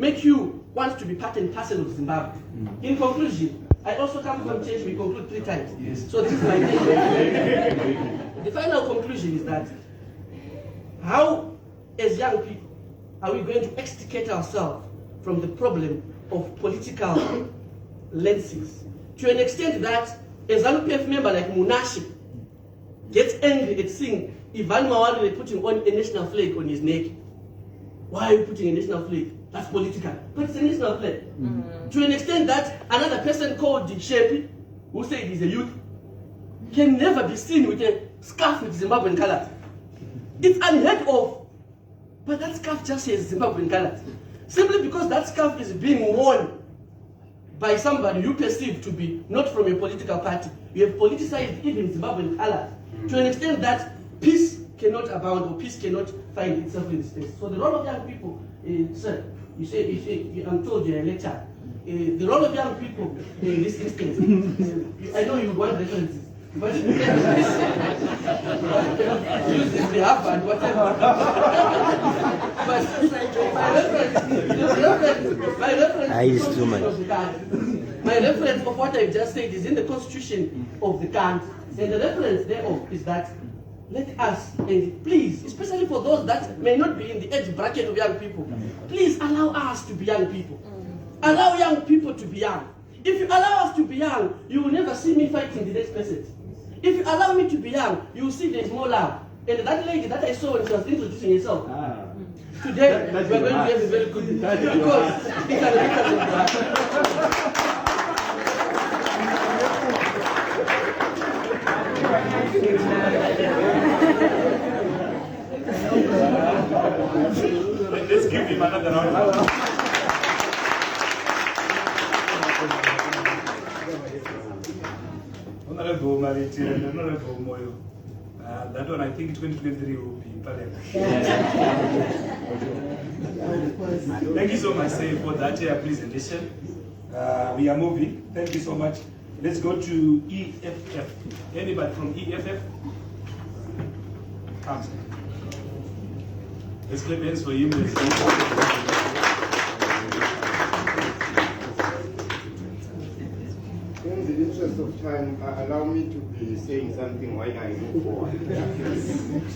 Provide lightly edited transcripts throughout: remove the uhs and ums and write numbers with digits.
make you want to be part and parcel of Zimbabwe. In conclusion, I also come from change, we conclude 3 times. Yes. So this is my thing. The final conclusion is that how, as young people, are we going to extricate ourselves from the problem of political lenses? To an extent that a Zanu Pf member like Munashi gets angry at seeing Ivan Mawari putting on a national flag on his neck. Why are you putting a national flag? That's political. But it's a national flag. To an extent that another person called the Shepi, who said he's a youth, can never be seen with a scarf with Zimbabwean colors. It's unheard of. But that scarf just says Zimbabwean colors. Simply because that scarf is being worn by somebody you perceive to be not from a political party. You have politicized even Zimbabwean colors to an extent that peace cannot abound or peace cannot find itself in this space. So the role of young people, sir, you say, I'm told you're a lecturer. The role of young people in this instance, I know you want references, but use this behalf and whatever. But my reference of what I've just said is in the constitution of the country, and the reference thereof is that let us, and please, especially for those that may not be in the age bracket of young people, please allow us to be young people. Allow young people to be young. If you allow us to be young, you will never see me fighting the next person. If you allow me to be young, you will see there's more love. And that lady that I saw when she was introducing herself, today we are going to have a very good because it's a Let's give him another round. Honorable Mariti and Honorable Moyo. That one, I think 2023 will be in Parliament. Thank you so much, Say, for that presentation. We are moving. Thank you so much. Let's go to EFF. Anybody from EFF? Come. Let's clap hands for him. In the interest of time, allow me to be saying something while I move forward.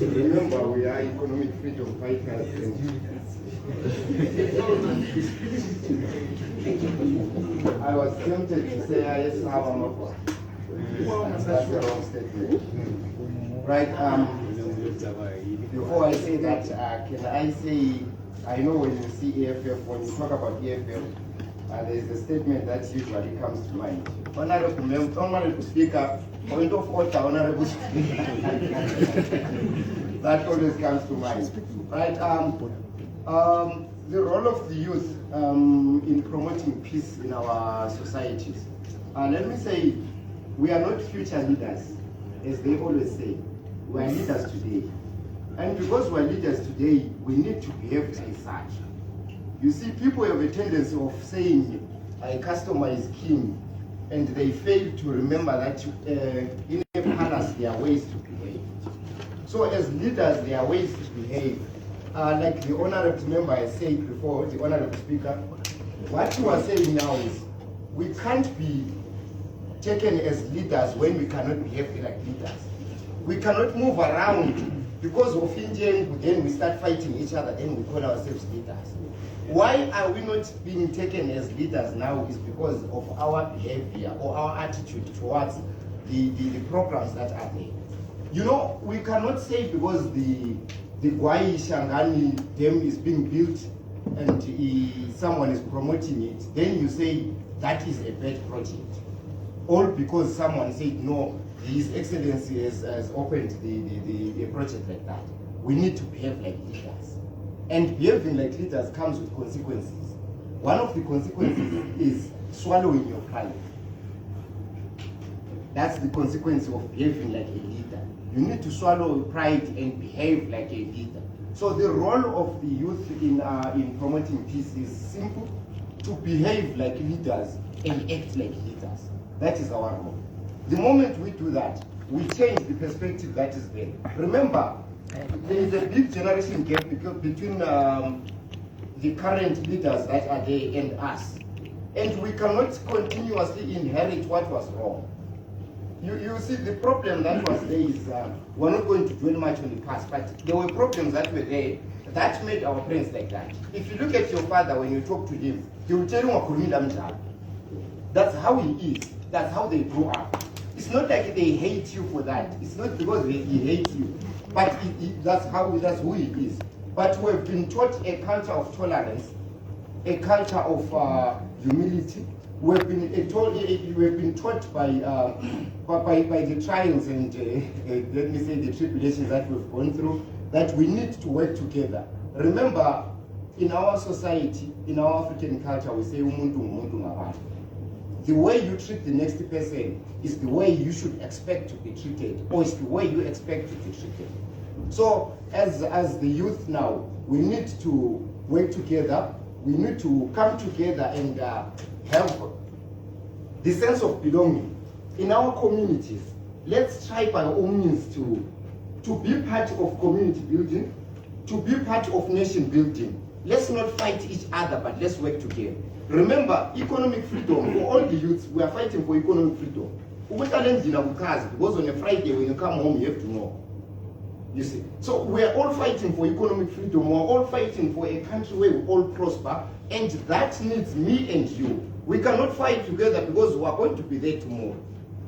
Remember, we are economic freedom fighters. I was tempted to say, yes, that's the wrong statement. Right, before I say that, can I say, I know when you see EFF, when you talk about EFF, there is a statement that usually comes to mind. Honorable Speaker, point of order, Honorable Speaker. That always comes to mind. Right, the role of the youth in promoting peace in our societies. Let me say, we are not future leaders, as they always say. We are leaders today. And because we are leaders today, we need to behave like such. You see, people have a tendency of saying, a customer is king, and they fail to remember that in a palace there are ways to behave. So as leaders, there are ways to behave. Like the honorable member has said before, the honorable speaker, what you are saying now is, we can't be taken as leaders when we cannot behave like leaders. We cannot move around because of Indian, then we start fighting each other, then we call ourselves leaders. Why are we not being taken as leaders now is because of our behavior or our attitude towards the programs that are there. You know, we cannot say because the Gwai Shangani dam is being built and someone is promoting it, then you say that is a bad project. All because someone said, no, His Excellency has opened the project like that. We need to behave like leaders. And behaving like leaders comes with consequences. One of the consequences is swallowing your pride. That's the consequence of behaving like a leader. You need to swallow pride and behave like a leader. So the role of the youth in promoting peace is simple: to behave like leaders and act like leaders. That is our role. The moment we do that, we change the perspective that is there. Remember, there is a big generation gap between the the current leaders that are there and us. And we cannot continuously inherit what was wrong. You see, the problem that was there is, we're not going to dwell much on the past, but there were problems that were there that made our parents like that. If you look at your father, when you talk to him, he will tell you, that's how he is. That's how they grow up. It's not like they hate you for that. It's not because he hates you, but that's who he is. But we've been taught a culture of tolerance, a culture of humility. We've been taught by the trials and let me say the tribulations that we've gone through, that we need to work together. Remember, in our society, in our African culture, we say umuntu ngumuntu ngabantu. The way you treat the next person is the way you should expect to be treated, or is the way you expect to be treated. So, as the youth now, we need to work together. We need to come together and have the sense of belonging in our communities. Let's try by all means to be part of community building, to be part of nation building. Let's not fight each other, but let's work together. Remember, economic freedom, for all the youths, we are fighting for economic freedom. Because on a Friday, when you come home, you have to know. You see, so we are all fighting for economic freedom. We are all fighting for a country where we all prosper, and that needs me and you. We cannot fight together because we are going to be there tomorrow.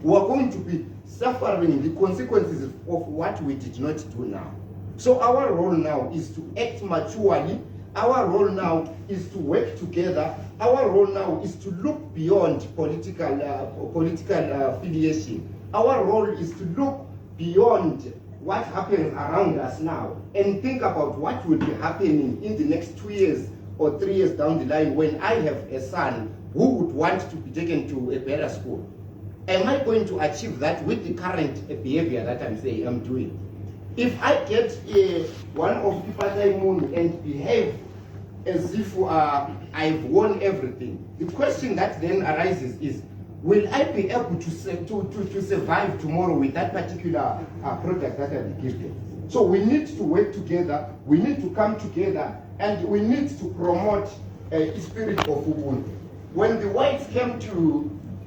We are going to be suffering the consequences of what we did not do now. So our role now is to act maturely. Our role now is to work together. Our role now is to look beyond political affiliation. Our role is to look beyond what happens around us now and think about what will be happening in the next 2 years or 3 years down the line when I have a son who would want to be taken to a better school. Am I going to achieve that with the current behavior that I'm doing? If I get one of the part-time moon and behave as if I've won everything, the question that then arises is, will I be able to survive tomorrow with that particular product that I've given? So we need to work together, we need to come together, and we need to promote a spirit of Ubuntu. When the whites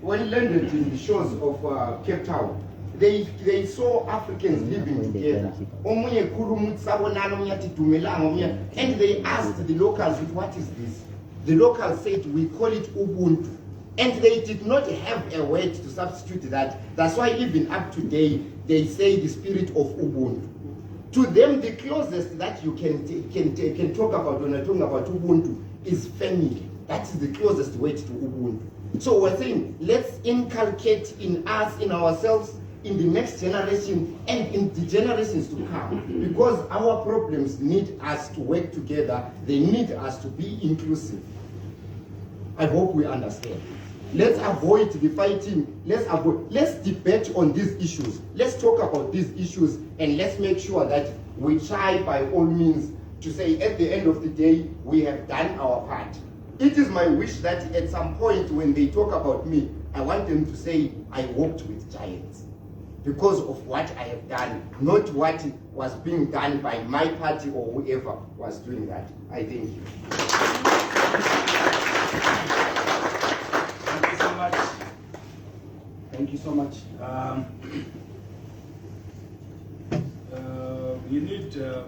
when landed in the shores of Cape Town, they saw Africans living together. And they asked the locals, what is this? The locals said, we call it Ubuntu. And they did not have a word to substitute that. That's why even up today, they say the spirit of Ubuntu. To them, the closest that you can talk about when you're talking about Ubuntu is family. That is the closest word to Ubuntu. So we're saying, let's inculcate in us, in ourselves, in the next generation, and in the generations to come. Because our problems need us to work together. They need us to be inclusive. I hope we understand. Let's avoid the fighting. Let's debate on these issues. Let's talk about these issues, and let's make sure that we try by all means to say at the end of the day, we have done our part. It is my wish that at some point when they talk about me, I want them to say, I walked with giants. Because of what I have done, not what was being done by my party or whoever was doing that. I thank you. Thank you so much. Thank you so much. You need the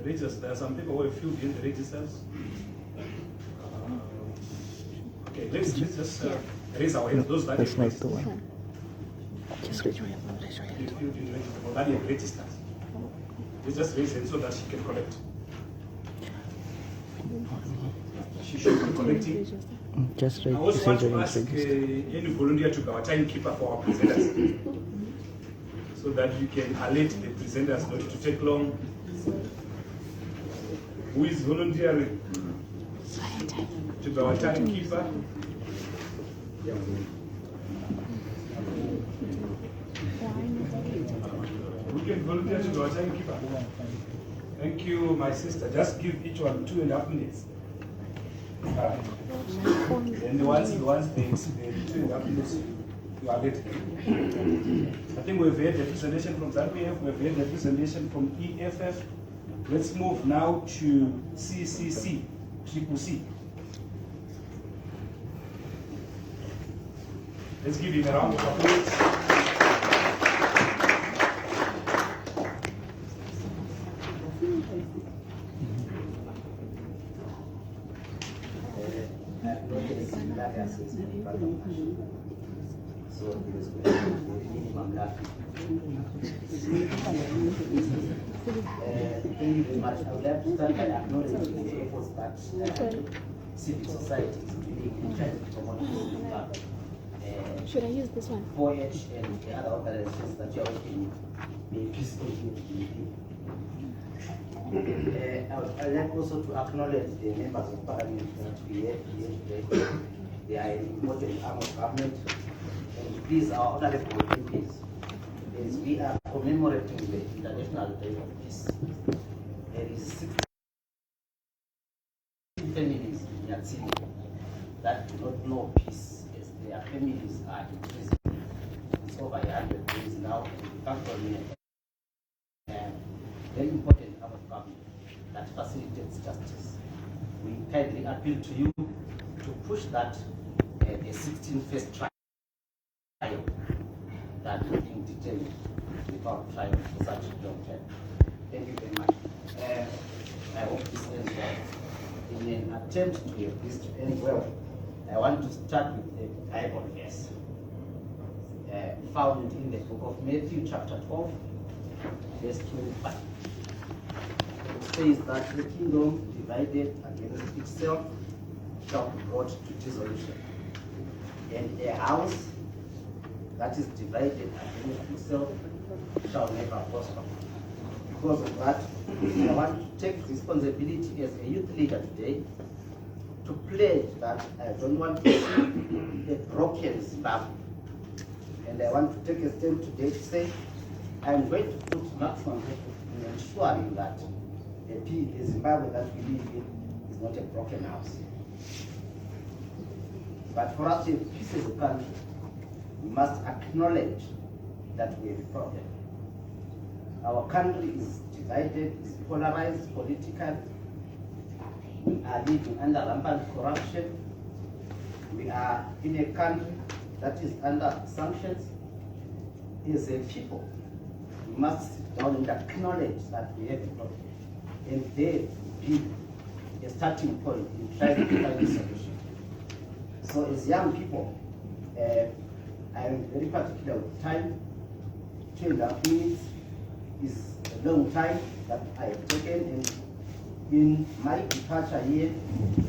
register. There are some people who have filled in the registers. Okay, let's just raise our hands. Those that have next one. Just raise your hand. Raise your hand. That you have registered. Let's just raise it so that she can collect. She should be collecting. Just I raise also want to ask register. any volunteer to be our timekeeper for our presenters, so that you can alert the presenters not to take long. Who is volunteering to be our timekeeper? Who can volunteer to be our timekeeper? Thank you, my sister. Just give each one 2.5 minutes. And once they 2.5 minutes, you are ready. I think we've had a presentation from Zanu Pf, we've had a presentation from EFF. Let's move now to CCC. CCC. Let's give him a round of applause. So it is minimum gap. Thank you very much. I would like to start by acknowledging the efforts that civil society is doing in trying to promote peace. Should I use this one? 4H and the other organizations that you are working in peace continuity. I would like also to acknowledge the members of parliament that we have here today. They are an important arm of government. And please, our honorable MPs, as we are commemorating the International Day of Peace, there is 60 families in Yatsini that do not know peace, as their families are in prison. It's over 100 days now, and we come from a very important arm of government that facilitates justice. We kindly appeal to you to push that a 16 first trial that is being detained without trial for such a long time. Thank you very much. I hope this ends well. In an attempt to have this to end well, I want to start with a Bible verse found in the book of Matthew, chapter 12, verse 25. It says that the kingdom divided against itself shall be brought to dissolution, and a house that is divided against itself shall never prosper. Because of that, I want to take responsibility as a youth leader today to pledge that I don't want to see a broken Zimbabwe. And I want to take a stand today to say I'm going to put maximum effort in ensuring that the Zimbabwe that we live in is not a broken house. But for us to have peace as a country, we must acknowledge that we have a problem. Our country is divided, is polarized politically. We are living under rampant corruption. We are in a country that is under sanctions. As a people, we must sit down and acknowledge that we have a problem. And there be a starting point in trying to find a solution. So as young people, I am very particular with time. 2.5 minutes is a long time that I have taken, and in my departure here,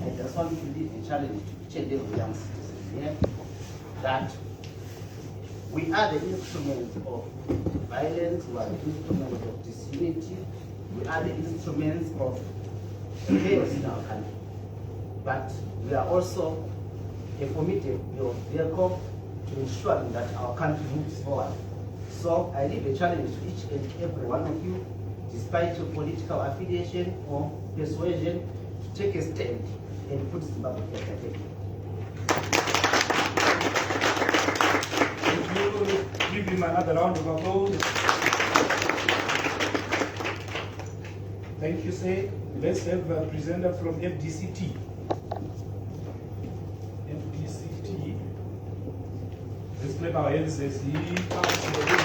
I just want to leave a challenge to each and every young citizen here that we are the instruments of violence, we are the instruments of disunity, we are the instruments of chaos in our country. But we are also a formidable vehicle to ensuring that our country moves forward. So I leave a challenge to each and every one of you, despite your political affiliation or persuasion, to take a stand and put Zimbabwe first. Thank you. Thank you. Give him another round of applause. Thank you, sir. Let's have a presenter from FDCT. FDCT. Let's clap our hands as he comes to the room.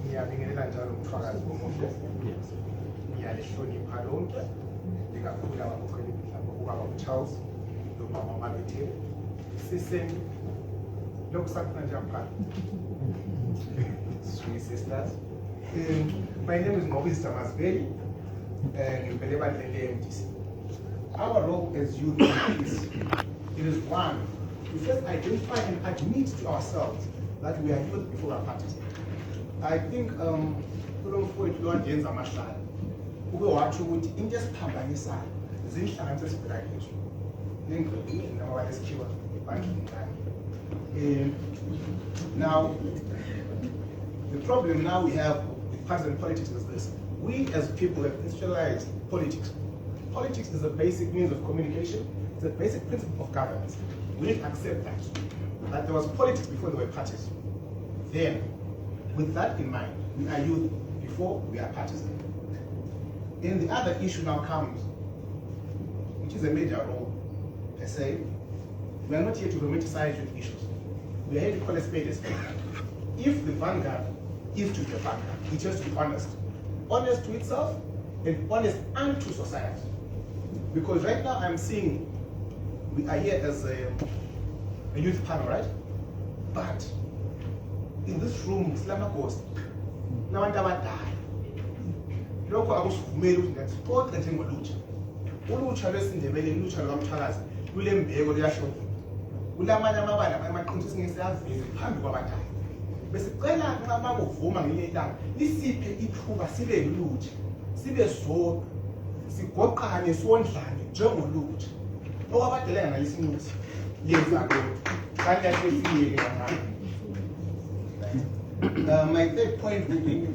ngiyabingelela njalo umfakazi bomuhle ngiyalihlonipha lonke likakhulu ababukhweli mhlawumbe ubaba uCharles nomama uMabethe sisemi lokusafuna njapha sweet sisters. My name is Maurice Damasbeli and ngivele bandlele MDC. Our role as youth is it is one to first identify and admit to ourselves that we are youth before our parties. I think kulomfowethu lo wandenza amahlala ube wathi ukuthi into esiphambanisayo zinhlanganiso esibheka kizo nengqondo noma wayesikhiwa ebandleni lami. Now the problem now we have with present politics is this: we as people have institutionalized politics. Politics is a basic means of communication. It's a basic principle of governance. We need to accept that. that there was politics before there were parties. Then, with that in mind, we are youth before we are parties. Then the other issue now comes, which is a major role. I say, we are not here to romanticize youth issues. We are here to call a spade a spade. If the vanguard is to be a vanguard, it has to be honest. Honest to itself and honest unto society. Because right now I'm seeing we are here as a youth panel, right? But in this room, Slama Ghost, now I'm die. Lokho akusivumeli ukuthi ngathi konke njengolutsha. Ulutsha lwesindebele, ulutsha lwamthakazi, lulembeko liyashoda. Kulamanye amabala amaqiniso singesiyaziza phambi kwabadala. Besicela nxa makuvuma ngelinye ilanga, lisiphe ithuba sibe lulutsha, sibe sodwa, sigoqane sondlane njengolutsha. Okwabadala ngalisinxusi, yenza lokho. Kanti asesiyeke kancane. My third point would be,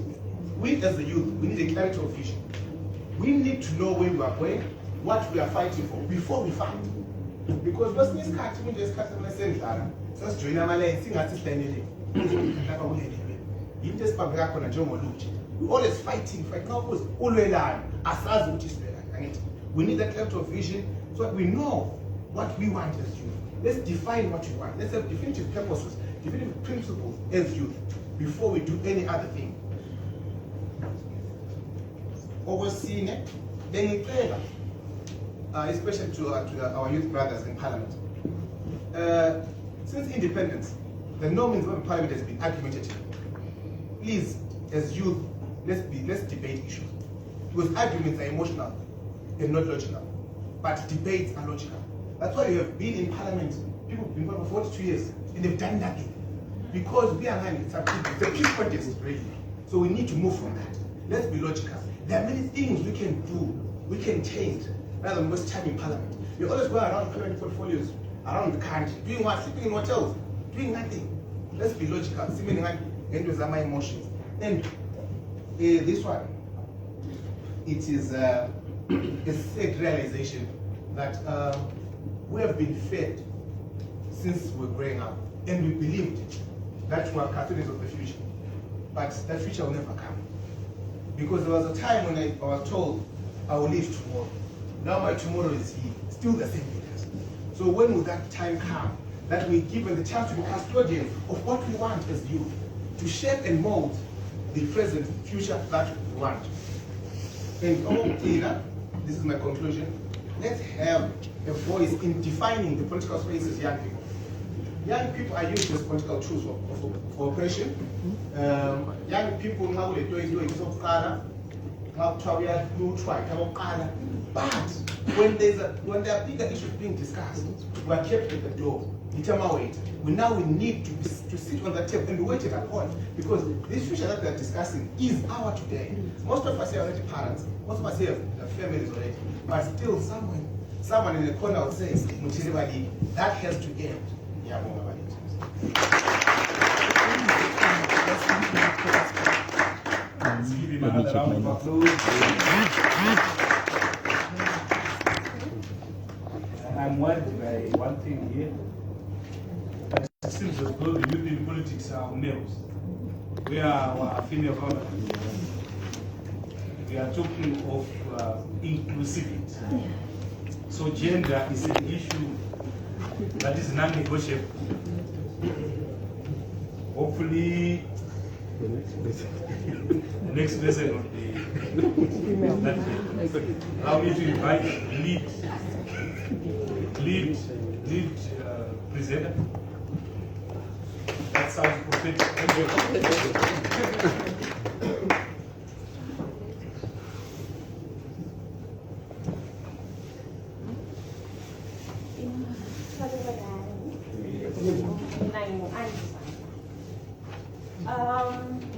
we as a youth, we need a clarity of vision. We need to know where we are going, what we are fighting for, before we fight. Because kwesinye isikhathi kunje isikhathi semesendlala, sasijoyina amalane singathi sihlanyelile. Lapha kulelele. Into esibambeka khona njengolutsha. We always fighting now because ulwelana asazi ukuthi silwelana, angithi. We need that clarity of vision so that we know what we want as youth. Let's define what we want. Let's have definitive purposes, definitive principles as youth before we do any other thing. Okwesine, bengicela, especially to our youth brothers in Parliament. Since independence, the norms of Parliament has been argumentative. Please, as youth, let's debate issues. Because arguments are emotional and not logical. But debates are logical. That's why you have been in Parliament. People have been for 42 years and they've done nothing. Because we are it's a peace contest, really. So we need to move from that. Let's be logical. There are many things we can do, we can change, rather than waste time in Parliament. We always go around parliament portfolios, around the country, doing what? Sleeping in hotels, doing nothing. Let's be logical, seeming and with my emotions. And this one, it is a sad realization that we have been fed since we were growing up, and we believed that we are custodians of the future. But that future will never come. Because there was a time when I was told I will leave tomorrow. Now my tomorrow is here, still the same leaders. So when will that time come that we're given the chance to be custodians of what we want as youth, to shape and mold the present future that we want? And this is my conclusion, let's have a voice in defining the political spaces young people. Young people are used as political tools for oppression. Young people now they do but when there are bigger issues being discussed, we are kept at the door. We need to sit on the table and wait at that point, because this future that we are discussing is our today. Most of us are already parents, most of us have families already, but still someone in the corner will say, that has to end. Let's give him another round of applause. I'm worried by one thing here. It seems as though the youth in politics are males. We are our female counterparts. We are talking of inclusivity. So gender is an issue that is non-negotiable. Hopefully, the next person will be allow me to invite lead presenter. That sounds prophetic.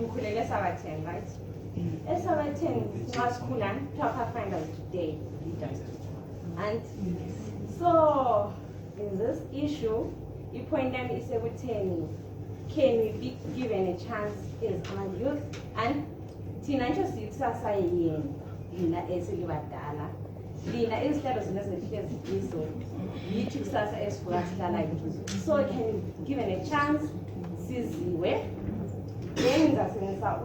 Ngikhulele Sabateng, right? Sabateng ngasikhula top final today. And so in this issue, the point then is can we be given a chance as our youth and teenagers society in Esilibadala lina izihlelo zona zehlezi izo yithi kusasa esivuka sihlala kizo. So can you given a chance siziwe then ngasebenzisa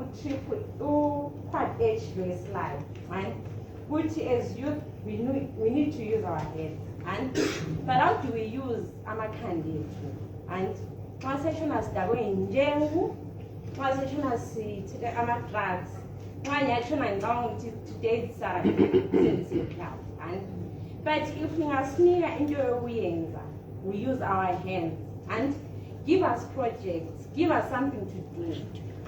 u-quad H slide, right? Which as youth we need to use our heads, and but how do we use amakhandi and transaction as njengu transaction as ama-drugs today and but if ningasinika into yokuyenza, we use our hands and give us projects, give us something to do.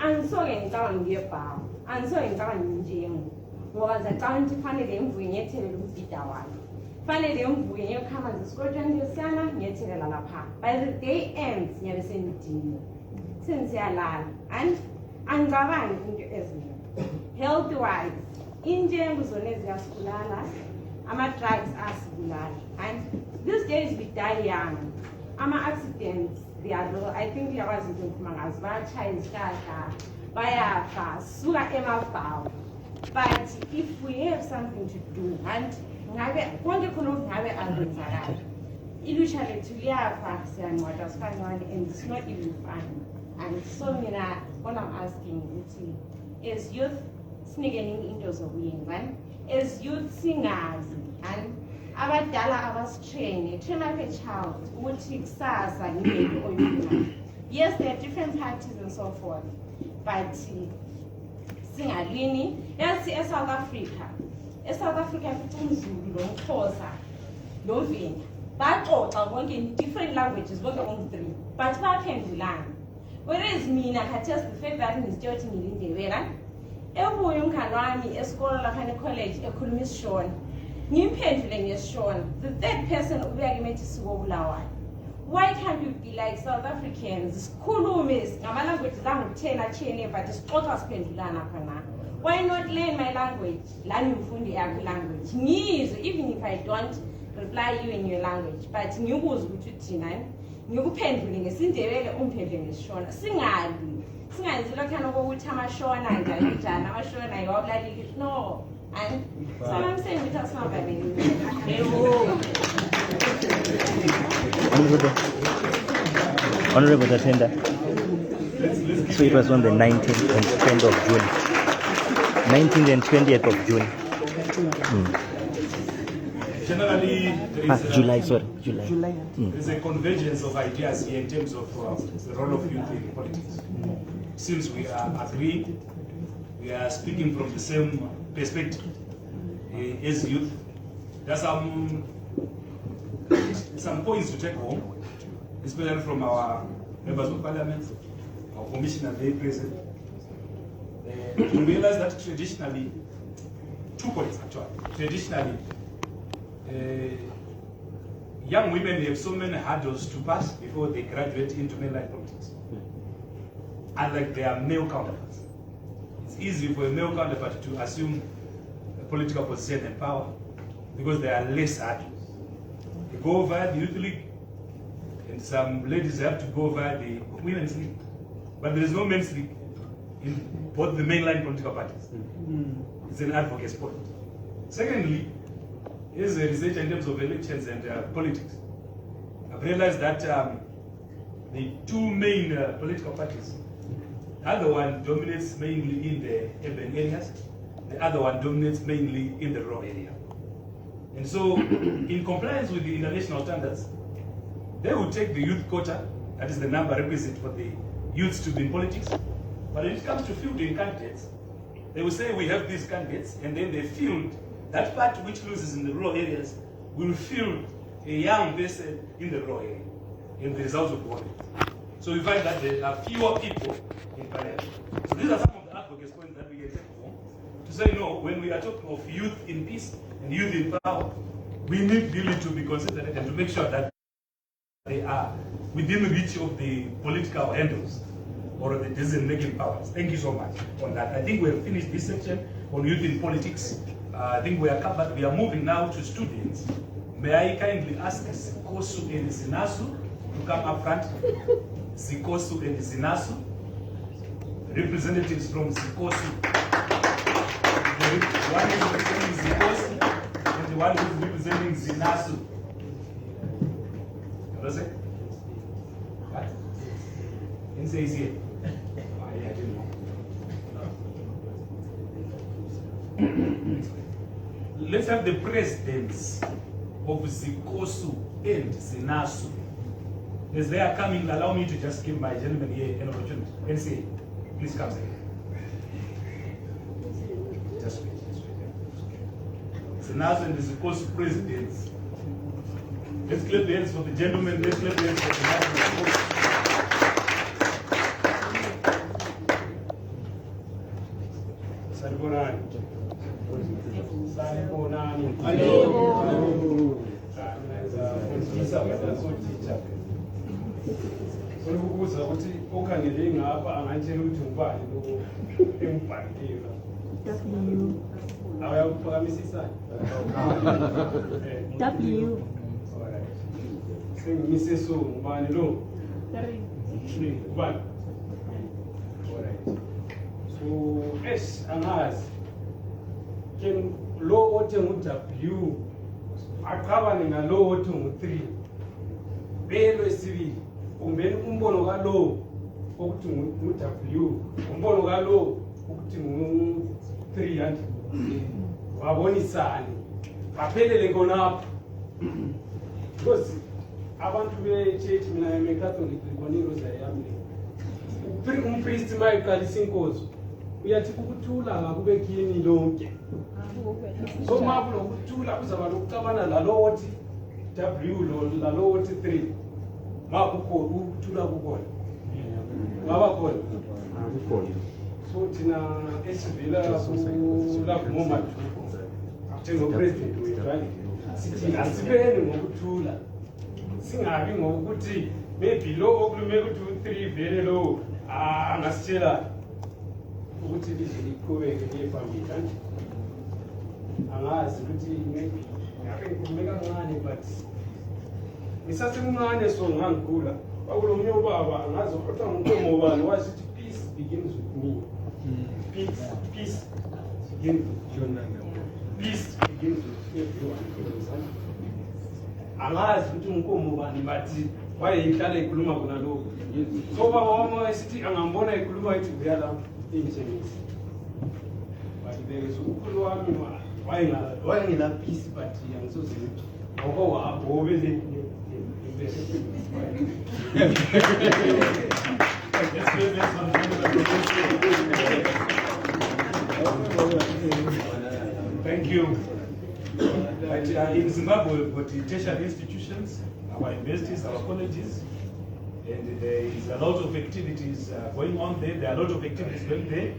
And so ngicabanga ngebhawu, and so ngicabanga njengu ngoba zacabanga ukuthi kufanele ngivuke ngiyethelela umbhida wami, kufanele ngivuke ngiyokhama ngesikotshweni lesiyana ngiyethelela lapha. By the day ends ngiyabe sengidiniwe sengiziyalala and angicabangi into eziningi. Health wise injengo zona eziyasibulala, ama-drugs asibulala, and these days we die young. Ama-accidents, they are low. I think liyakwazi into engikhuluma ngazo, bayatshaya izihlahla, bayafa, suka emabhawu. But if we have something to do, and konke khona ngabe akwenzakala, ilusha lethu liyafa, siyancwada sifanywane, and it's not even fun. And so what I'm asking is, as youth, sneaking into zokuyenza, as youth singazi, and abadala abastrain, train like a child, ukuthi kusasa ngeke oyina. Yes, there are different parties and so forth, but singalini, yes, eSouth Africa futhi umZulu nomXhosa noVenda baxoxa bonke in different languages, bonke on-3, but baphendulana. Whereas mina khathesi the fact that ngizitshela ukuthi ngilindebela ebuye umkhandi wami esikole lapha e-college ekhuluma isiShona, ngimphendule ngesishona, the third person ubuya kimi ethi sikobulawayo. Why can't you be like South Africans, sikhulume ngama-languages angu-10 atshiyene but sixoxa siphendulana khona? Why not learn my language? Lani mfundi yakho language ngizwe, even if I don't reply you in your language, but ngikuze ukuthi uthina ngikuphendule ngesindebele umphendule ngesishona. Singazi lokhana kokuthi amashona njani amashona iwabulali. No. And so I'm saying with us not very Honorable Attender. So it was on the 19th and 20th of June. 19th and 20th of June. Generally, July. There is a convergence of ideas here in terms of the role of youth in politics. Since we are agreed, we are speaking from the same perspective as youth. There are some points to take home, especially from our members of parliament, our commissioner very present. We realize that traditionally, 2 points actually. Traditionally, young women have so many hurdles to pass before they graduate into mainline politics. Unlike their male counterparts. It's easy for a male counterpart to assume a political position and power because there are less hurdles. They go via the youth league, and some ladies have to go via the women's league. But there is no men's league in both the mainline political parties. It's an advocate's point. Secondly, here's a research in terms of elections and politics. I've realized that the 2 main political parties, the other one dominates mainly in the urban areas, the other one dominates mainly in the rural area. And so, in compliance with the international standards, they will take the youth quota, that is the number requisite for the youths to be in politics. But when it comes to fielding candidates, they will say we have these candidates, and then they field that part which loses in the rural areas will field a young person in the rural area, and the results will go. So we find that there are fewer people in parliament. So these are some of the advocates' points that we can take home to say, no, when we are talking of youth in peace and youth in power, we need really to be considerate and to make sure that they are within reach of the political handles or the decision-making powers. Thank you so much on that. I think we have finished this section on youth in politics. I think we are covered. We are moving now to students. May I kindly ask ZICOSU and ZINASU to come up front? ZICOSU and ZINASU. Representatives from ZICOSU. One is representing ZICOSU and one who's representing ZINASU. Understand? What? Didn't say he's here. Oh, yeah, I didn't know. Let's have the presidents of ZICOSU and ZINASU. As they are coming, allow me to just give my gentleman here an opportunity. And say, please come say. Just wait. ZINASU and the ZICOSU presidents. Let's clap the hands for the gentleman. Let's clap the hands for ZINASU. Sanibonani. Ukubuza ukuthi okhangele ngapha angatshela ukuthi ngubani lo embhalile. Awuyaphakamisa isandla. W. Sengimise so ngubani lo? 3. Ngubani? Alright. So angazi. Ken lo othi ngu-W aqhabane ngalo othi ngu-3 belo esibili kumbeni umbono kalo okuthi ngu-W umbono kalo ukuthi ngu-3 yandi wabonisani baphelele khonapho because abantu be-church mina nge-Catholic ngibona irosa yami umpristi uma eqalisa inkozo uyathi ukuthula ngakube kini lonke. So mabulo ukuthula kuzaba lokuxabana lalo othi W lo lalo othi 3 makukho ukuthula kukhona ngaba khona akukhona. So thina esivela kulapho moment njengopresident wethu sithi asibeni ngokuthula singabi ngokuthi maybe lo okulume ukuthi u3 vele lo angasitshela ukuthi lize liqhubeke liye phambili kanti angazi ukuthi ngabe ngikhulume kancane but ngisasemncane so ngangigula kwakulomunye ubaba angazi kodwa ngumnkomo ubani wasithi peace begins with me. Peace begins with everyone. Angazi ukuthi ngumnkomo ubani but wayehlala ekhuluma khona lokho. So baba wami wasithi angambona ekhuluma ethi uyala injengisi. But there is ukhulu wami wayengela peace but yangisoze ngoko wabobe le Thank you. But in Zimbabwe, we've got tertiary institutions, our universities, our colleges, and there is a lot of activities going on there. There are a lot of activities going there,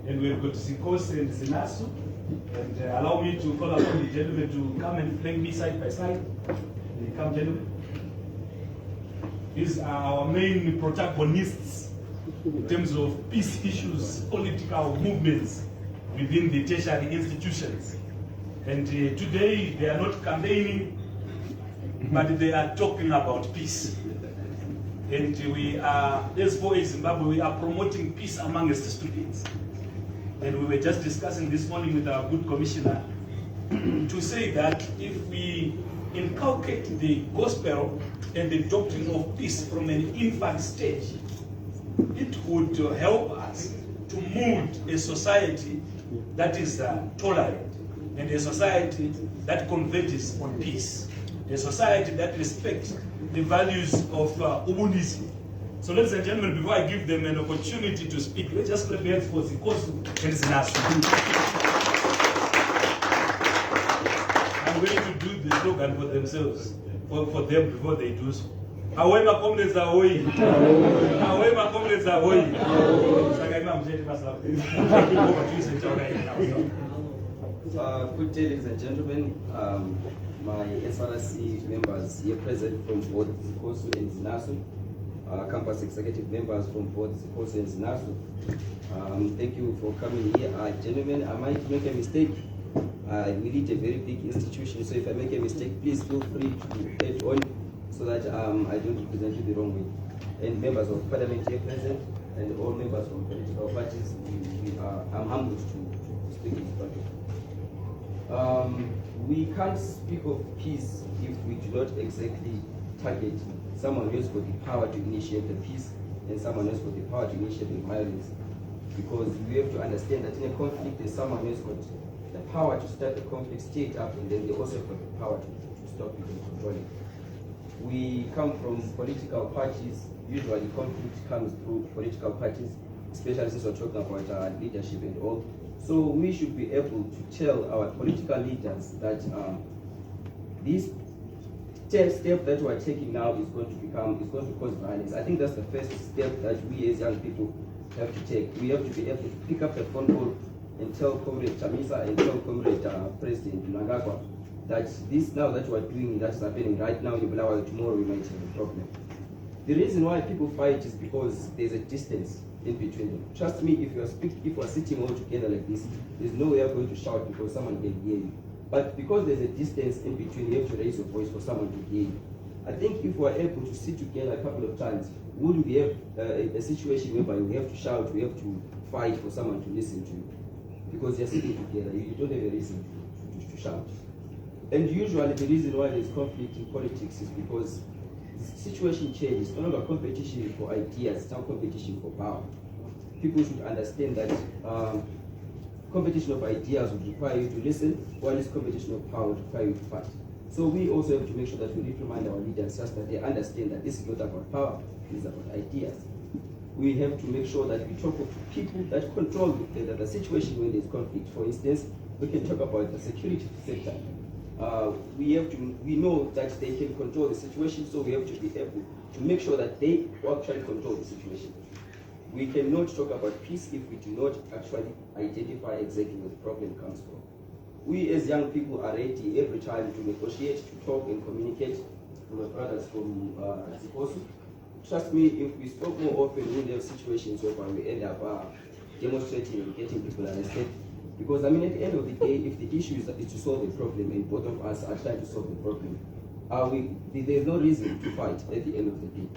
and we've got ZICOSU and ZINASU. And allow me to call upon the gentlemen to come and flank me side by side. Come, gentlemen. These are our main protagonists in terms of peace issues, political movements within the tertiary institutions. And today they are not campaigning, but they are talking about peace. And we are, as for Zimbabwe, we are promoting peace amongst the students. And we were just discussing this morning with our good commissioner to say that if we inculcate the gospel and the doctrine of peace from an infant stage, it would help us to mold a society that is tolerant and a society that converges on peace, a society that respects the values of Ubunism. So ladies and gentlemen, before I give them an opportunity to speak, let's just clap hands for ZICOSU and ZINASU. I'm going to do the slogan for themselves, for them before they do so. However, comrades are hoy. However, comrades are hoy. Good day, ladies and gentlemen. My SRC members here present from both ZICOSU and ZINASU. Campus executive members from both ZICOSU and ZINASU. Thank you for coming here. Gentlemen, I might make a mistake. We lead a very big institution, so if I make a mistake, please feel free to add on so that I don't represent you the wrong way. And members of parliament here present, and all members from political parties, I'm humbled to speak in front of you. We can't speak of peace if we do not exactly target someone who has got the power to initiate the peace and someone else got the power to initiate the violence. Because we have to understand that in a conflict, there's someone who has got the power to start the conflict state up, and then they also have got the power to stop it and control it. We come from political parties. Usually conflict comes through political parties, especially since we're talking about leadership and all. So we should be able to tell our political leaders that this step that we're taking now is going to cause violence. I think that's the first step that we as young people have to take. We have to be able to pick up the phone call and tell Comrade Chamisa and tell Comrade President Mnangagwa that this now that we're doing, that's happening right now in Bulawayo, tomorrow we might have a problem. The reason why people fight is because there's a distance in between them. Trust me, if we're sitting all together like this, there's no way you're going to shout because someone can hear you. But because there's a distance in between, you have to raise your voice for someone to hear you. I think if we're able to sit together a couple of times, would we have a situation whereby we have to shout, we have to fight for someone to listen to you? Because you're sitting together, you don't have a reason to shout. And usually the reason why there's conflict in politics is because the situation changes. It's no longer competition for ideas, it's now competition for power. People should understand that competition of ideas would require you to listen, while this competition of power would require you to fight. So we also have to make sure that we reprimand our leaders just that they understand that this is not about power, it is about ideas. We have to make sure that we talk to people that control the situation when there's conflict. For instance, we can talk about the security sector. We know that they can control the situation, so we have to be able to make sure that they actually control the situation. We cannot talk about peace if we do not actually identify exactly where the problem comes from. We as young people are ready every time to negotiate, to talk and communicate with my brothers from ZICOSU. Trust me, if we spoke more often, we would have situations where we end up demonstrating and getting people arrested. Because at the end of the day, if the issue is to solve a problem and both of us are trying to solve the problem, there's no reason to fight at the end of the day.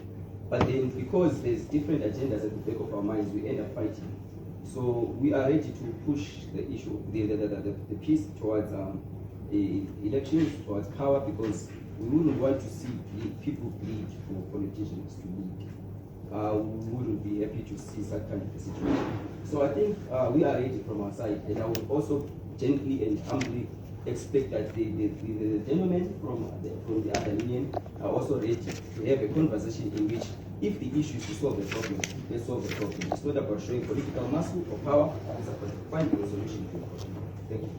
But then because there's different agendas at the back of our minds, we end up fighting. So we are ready to push the issue, the peace towards elections, towards power, because we wouldn't want to see people bleed for politicians to lead. We wouldn't be happy to see such kind of a situation. So I think we are ready from our side, and I would also gently and humbly expect that the gentlemen from the other union are also ready to have a conversation in which, if the issue is to solve the problem, let's solve the problem. It's not about showing political muscle or power, it's about finding a solution to the problem. Thank you.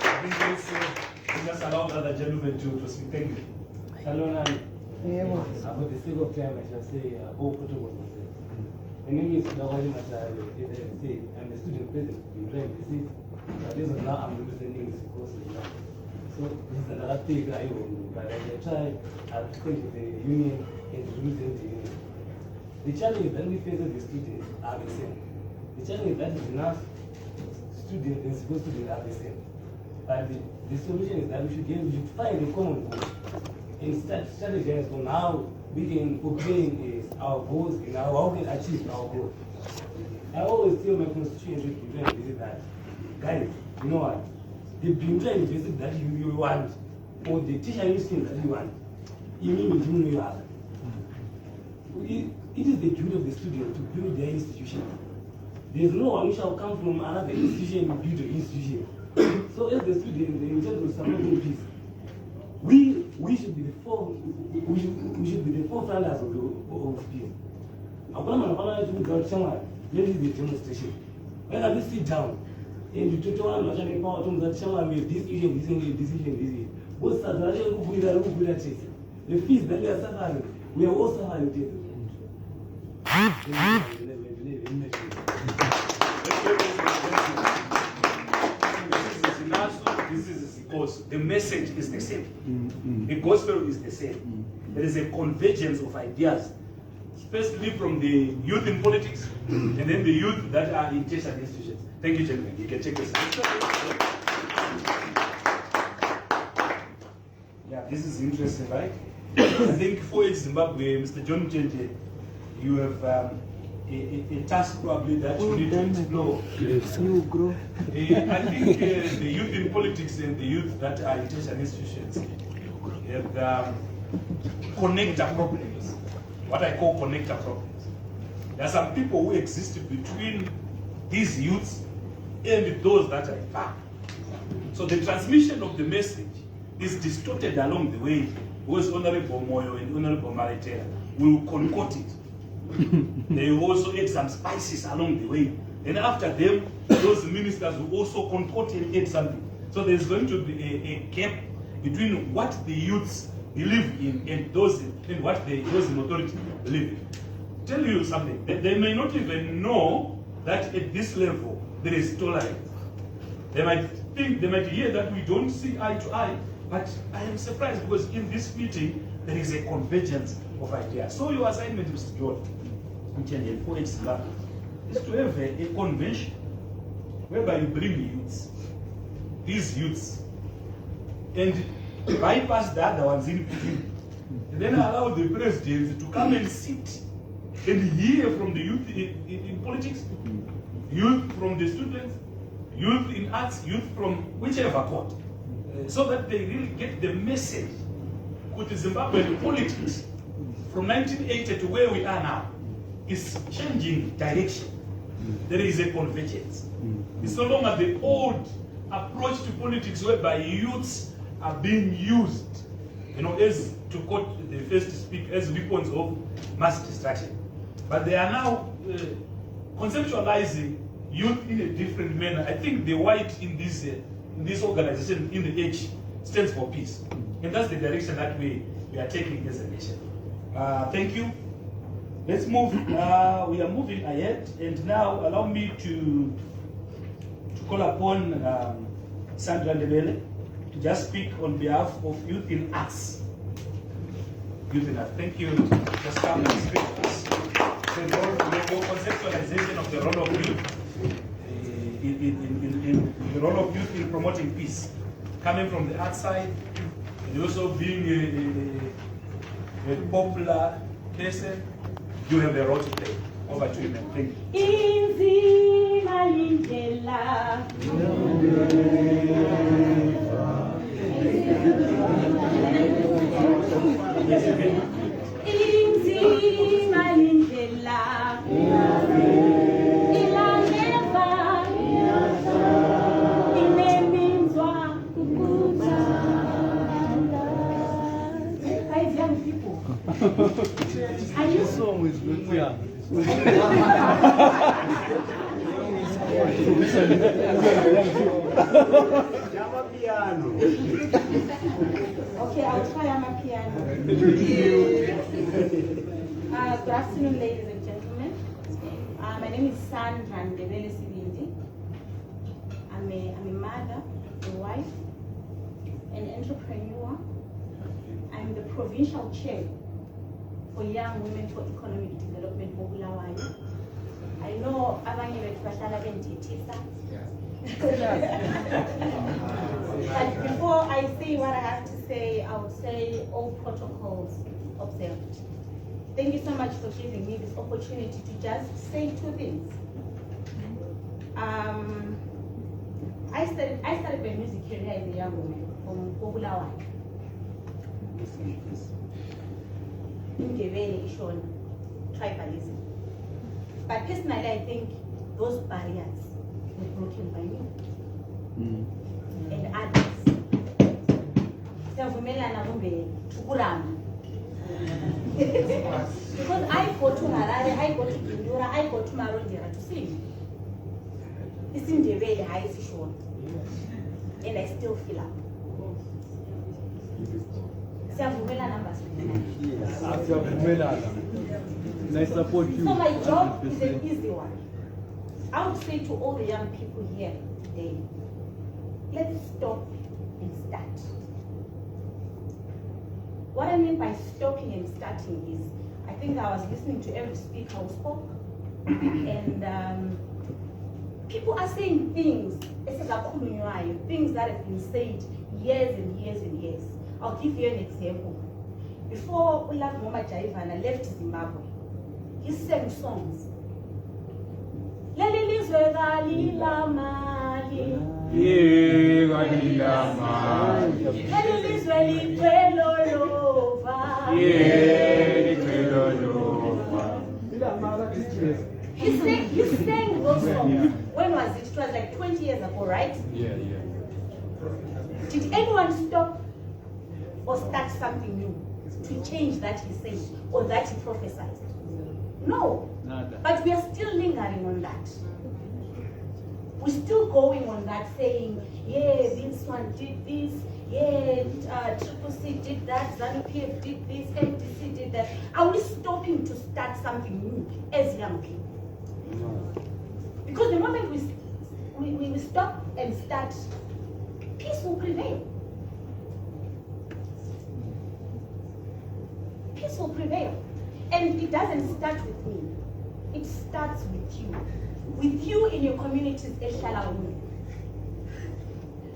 I think let's just allow the other gentlemen to speak. Thank you. Hello, Nani. For the sake of time, I shall say, go protocol. My name is Dawali Matari. I'm a student president in Zimbabwe. This is now I'm representing the course now. So this is another thing I will, but I try to think with the union and represent the union. The challenge that we face as the students are the same. The challenge that is enough students and school students are the same. But the solution is that we should find a common goal and start strategize on how we can obtain our goals and how we can achieve our goals. I always tell my constituents is that, guys, you know what? The building visit that you want, or the teacher skills that you want, you mean you have. It is the duty of the student to build their institution. There is no one who shall come from another institution to build an institution. So as the student, in terms of supporting peace, we should be the forefronters of peace. I'm going to someone, let me be a demonstration. When I sit down and you talk about that someone with this issue, this both sides are actually the peace that we are suffering, we are all suffering together. This is because the message is the same. The gospel is the same. There is a convergence of ideas, especially from the youth in politics and then the youth that are in tertiary institutions. Thank you, gentlemen. You can check this out. Yeah, this is interesting, right? I think for Zimbabwe, Mr. John Chenje, you have a task probably that you need to explore. You grow. I think the youth in politics and the youth that are in tertiary institutions have connector problems, what I call connector problems. There are some people who exist between these youths and those that are in power. So the transmission of the message is distorted along the way, because Honorable Moyo and Honorable Maletela will concoct it. They will also add some spices along the way. And after them, those ministers will also concoct and add something. So there's going to be a gap between what the youths believe in and those in what those in authority believe in. Tell you something, they may not even know that at this level there is tolerance. They might think, they might hear that we don't see eye to eye, but I am surprised because in this meeting there is a convergence of ideas. So your assignment, Mr. John, for Zimbabwe, is to have a convention whereby you bring youths, these youths, and bypass the other ones in between, and then allow the presidents to come and sit and hear from the youth in politics, youth from the students, youth in arts, youth from whichever court, so that they really get the message. With the Zimbabwean politics from 1980 to where we are now is changing direction. There is a convergence. It's no longer the old approach to politics whereby youths are being used, as to quote the first speaker, as weapons of mass destruction. But they are now conceptualizing youth in a different manner. I think the white in this organization, in the H, stands for peace. And that's the direction that we are taking as a nation. Thank you. Let's move. We are moving ahead. And now allow me to call upon Sandra Ndebele to just speak on behalf of youth in arts. Youth in arts. Thank you. Just come and speak to us. The conceptualization of the role of youth in the role of youth in promoting peace, coming from the art side, and also being a popular person, you have a role to play. Over to you, man. Thank This song is good, yeah. Okay, I'll try my piano. Good afternoon, ladies and gentlemen. My name is Sandra Ndebele Sibindi. I'm a mother, a wife, an entrepreneur. I'm the provincial chair for Young Women for Economic Development for Bulawayo. I know abanye bethu bahlala bendithisa. But before I say what I have to say, I would say all protocols observed. Thank you so much for giving me this opportunity to just say two things. I started my music career as a young woman from Bulawayo. Tribalism. But personally, I think those barriers were broken by me and others. Because I go to Harare, I go to Indura, I go to Marondera to sing. It's in the way the high shown. And I still feel up. So my job is an easy one. I would say to all the young people here today, let's stop and start. What I mean by stopping and starting is, I think I was listening to every speaker who spoke, and people are saying things that have been said years and years and years. I'll give you an example. Before Olaf Moma Jaivana left Zimbabwe, he sang songs Leli lizwe kalila mali. Leli lizwe likwelolova. He's saying those songs. When was it? It was like 20 years ago, right? Yeah. Did anyone stop or start something new to change that he said or that he prophesied? No. But we are still lingering on that. We're still going on that, saying, yeah, this one did this, yeah, ZICOSU did that, Zanu Pf did this, MDC did that. Are we stopping to start something new as young people? Because the moment we stop and start, peace will prevail. Peace will prevail. And it doesn't start with me. It starts with you. With you in your communities,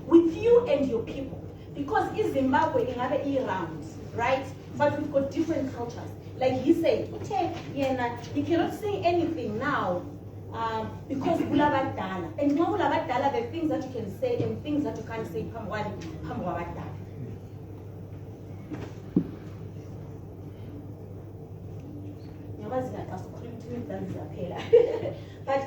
with you and your people. Because in Zimbabwe, you have a round, right? But we've got different cultures. Like he said, you cannot say anything now because bulabadala. And now bulabadala, there are things that you can say and things that you can't say. But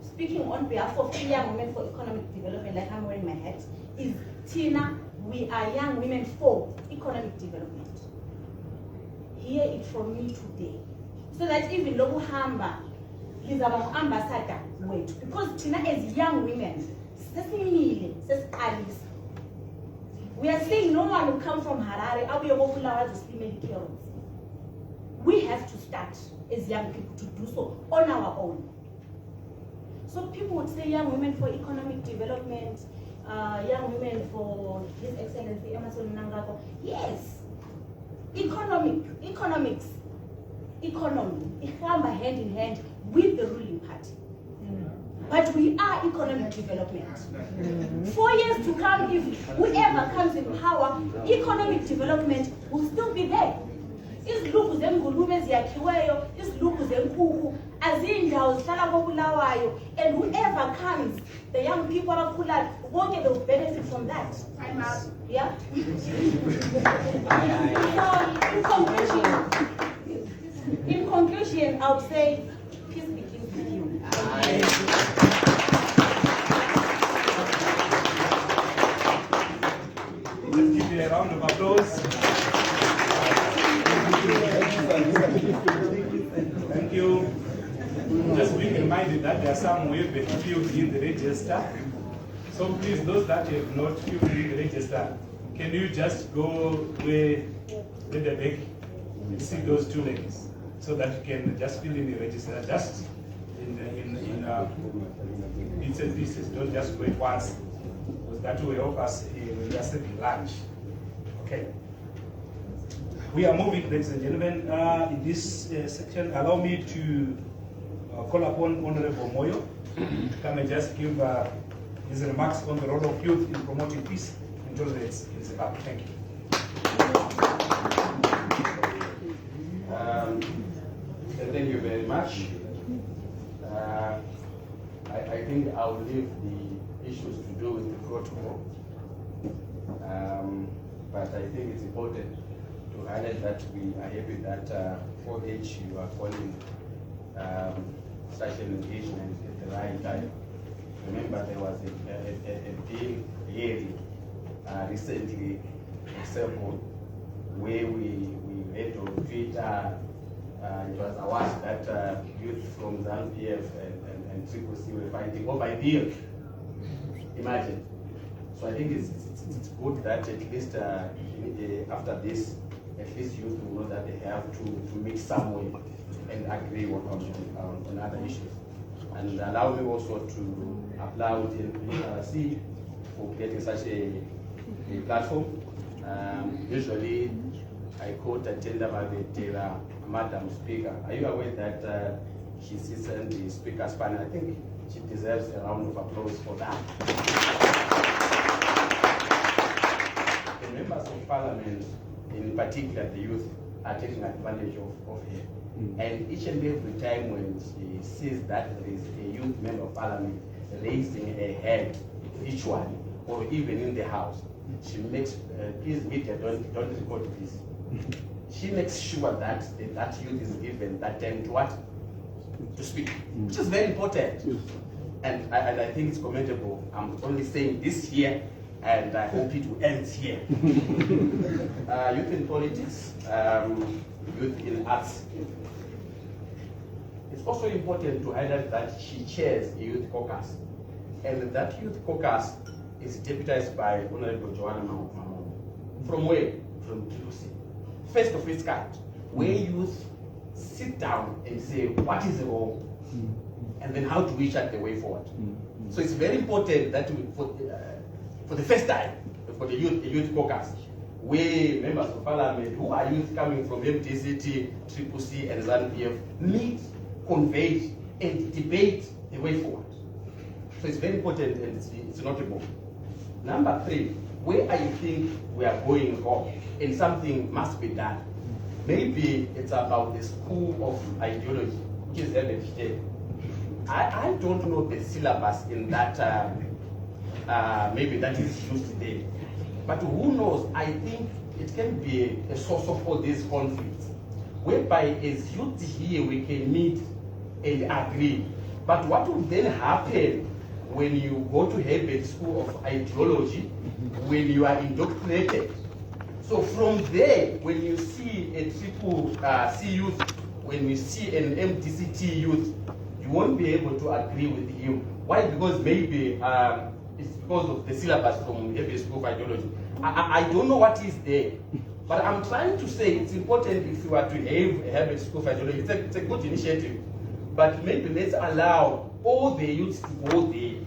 speaking on behalf of young women for economic development, like I'm wearing my hat, is Tina, we are young women for economic development. Hear it from me today. So that even Lobu Hamba is our ambassador, wait. Because Tina as young women, we are saying no one will come from Harare, we have to start as young people to do so on our own. So people would say young women for economic development, young women for His Excellency Emerson Mnangagwa. Yes, economics, economy, ihamba hand in hand with the ruling party. But we are economic development. 4 years to come, if whoever comes in power, economic development will still be there. Izilungu zengulube ziyakhiweyo, izilungu zenkukhu azindawo zihlala kobulawayo, and whoever comes, the young people abakhulayo, bonke they will benefit from that. I'm out. Yeah. In conclusion, I would say peace begins with you. Let's give you a round of applause. Thank you. Just being reminded that there are some who have been filled in the register. So please, those that have not filled in the register, can you just go where the back, you see those two legs, so that you can just fill in the register, just in bits and pieces. Don't just wait once, because that will help us in just having lunch. Okay. We are moving, ladies and gentlemen. In this section, allow me to call upon Honorable Moyo to come and just give his remarks on the role of youth in promoting peace and tolerance in Zimbabwe. Thank you. Thank you very much. I think I will leave the issues to do with the protocol. But I think it's important to highlight that we are happy that 4H you are calling such an engagement at the right time. Remember there was a bill here recently example where we had on Twitter, it was asked that youth from Zanu Pf and ZICOSU were fighting over a bill. Imagine. So I think it's good that at least after this, at least youth will know that they have to meet somewhere and agree on other issues. And allow me also to applaud NPRC for getting such a platform. Usually, I quote Tenda Mavetera, Madam Speaker. Are you aware that she sits in the Speaker's panel? I think she deserves a round of applause for that. The members of Parliament, in particular the youth, are taking advantage of her. And each and every time when she sees that there is a youth member of parliament raising her hand virtually or even in the house, she makes, please media, don't record this. She makes sure that that youth is given that time to what? To speak, which is very important. And I think it's commendable. I'm only saying this here, and I hope it will end here. Youth in politics, youth in arts. It's also important to highlight that she chairs a youth caucus, and that youth caucus is deputized by Honorable Joanna Mamon. From where? From TUC. First of its kind, where youth sit down and say, what is wrong? And then how do we chart the way forward? So it's very important that for the first time, for the youth caucus, where members of parliament who are youth coming from MTCT, CCC, and Zanu Pf meet, convey, and debate the way forward. So it's very important and it's notable. Number 3, where I think we are going wrong and something must be done. Maybe it's about the school of ideology, which is MFT. I don't know the syllabus in that, maybe that is used today. But who knows, I think it can be a source of all these conflicts, whereby as youth here we can meet and agree. But what will then happen when you go to have a school of ideology, when you are indoctrinated? So from there, when you see a triple C youth, when we see an MTCT youth, you won't be able to agree with him. Why? Because maybe it's because of the syllabus from every school of ideology. I don't know what is there, but I'm trying to say it's important if you are to have a school of ideology. It's a good initiative, but maybe let's allow all the youths to go there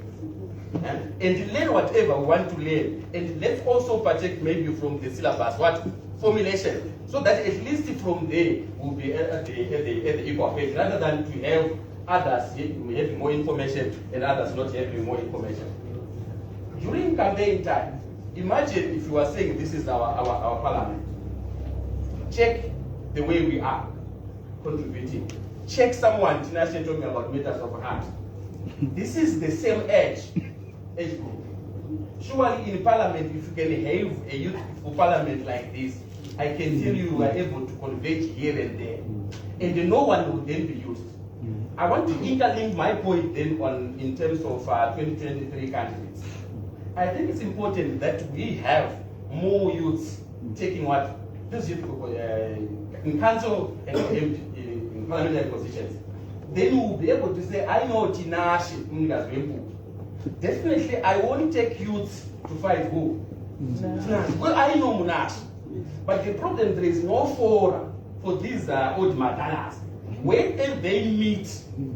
and learn whatever we want to learn, and let's also partake maybe from the syllabus, what formulation, so that at least from there we'll be at the equal page, rather than to have others having more information and others not having more information. During campaign time, imagine if you are saying this is our parliament. Check the way we are contributing. Check someone, Tina told me about matters of heart. This is the same age group. Surely in parliament, if you can have a youth for parliament like this, I can tell you are able to converge here and there, and no one will then be used. I want to interlink my point then on in terms of 2023 candidates. I think it's important that we have more youths taking what this youth in council and in parliamentary positions. Then we'll be able to say, I know Tinashi. Definitely, I won't take youths to fight who? Well, I know Munash. But the problem, there is no forum for these old Madanas. Where they meet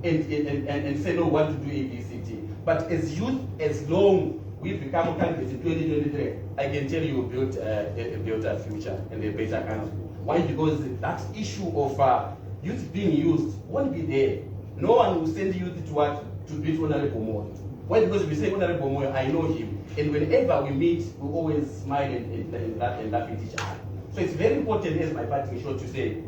and say, no, want to do ABCD. But as youth, as long we become candidates in 2023, I can tell you we built a future and a better country. Why? Because that issue of youth being used won't be there. No one will send youth to what? To beat Honorable Moore. Why? Because we say Honorable Moore, I know him. And whenever we meet, we always smile and laugh at each other. So it's very important, as my party showed to say,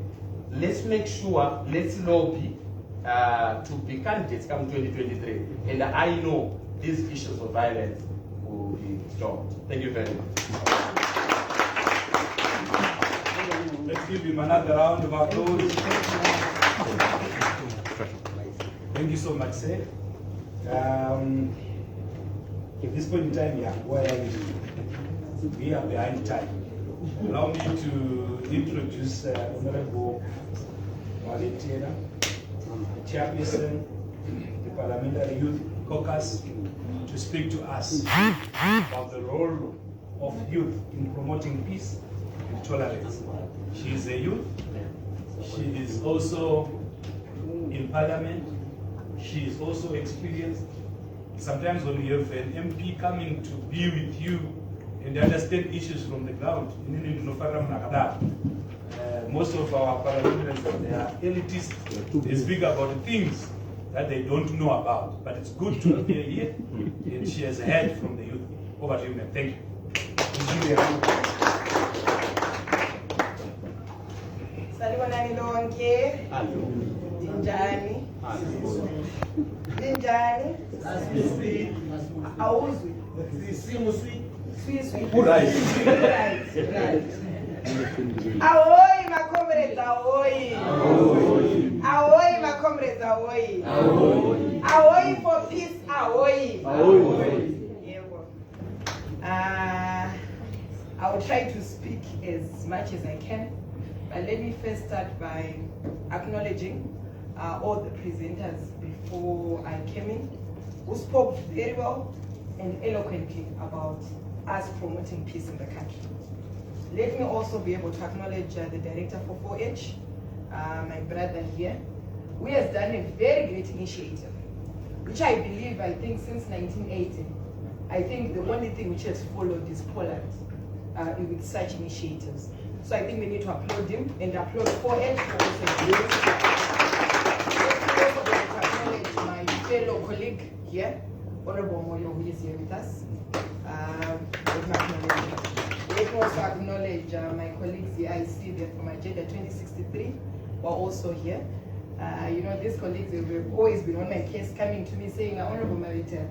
let's make sure, let's lobby to be candidates come 2023. And I know these issues of violence will be stopped. Thank you very much. Let's give him another round of applause. Thank you so much, sir. At this point in time, yeah, we are behind time. Allow me to introduce Honorable Walitiera, the chairperson, the Parliamentary Youth Caucus, to speak to us about the role of youth in promoting peace and tolerance. She is a youth. She is also in Parliament. She is also experienced. Sometimes when you have an MP coming to be with you and understand issues from the ground, most of our parliamentarians, they are elitist. They speak about things that they don't know about. But it's good to have her here, and she has heard from the youth. Over to you, ma'am. Thank you. nonke linjani linjani awuzwi swiswi right. Ahoy my comrades, ahoy ahoy my comrades, ahoy ahoy for peace, ahoy. I will try to speak as much as I can, but let me first start by acknowledging all the presenters before I came in, who spoke very well and eloquently about us promoting peace in the country. Let me also be able to acknowledge the director for 4H, my brother here, who has done a very great initiative, which I think since 1980, I think the only thing which has followed is Poland with such initiatives. So I think we need to applaud him and applaud 4H for also doing it. Let me also acknowledge my fellow colleague here, Honorable Moyo, who is here with us. Let me also acknowledge my colleagues here. I see them from Agenda 2063 who are also here. These colleagues have always been on my case, coming to me saying, Honorable Marita,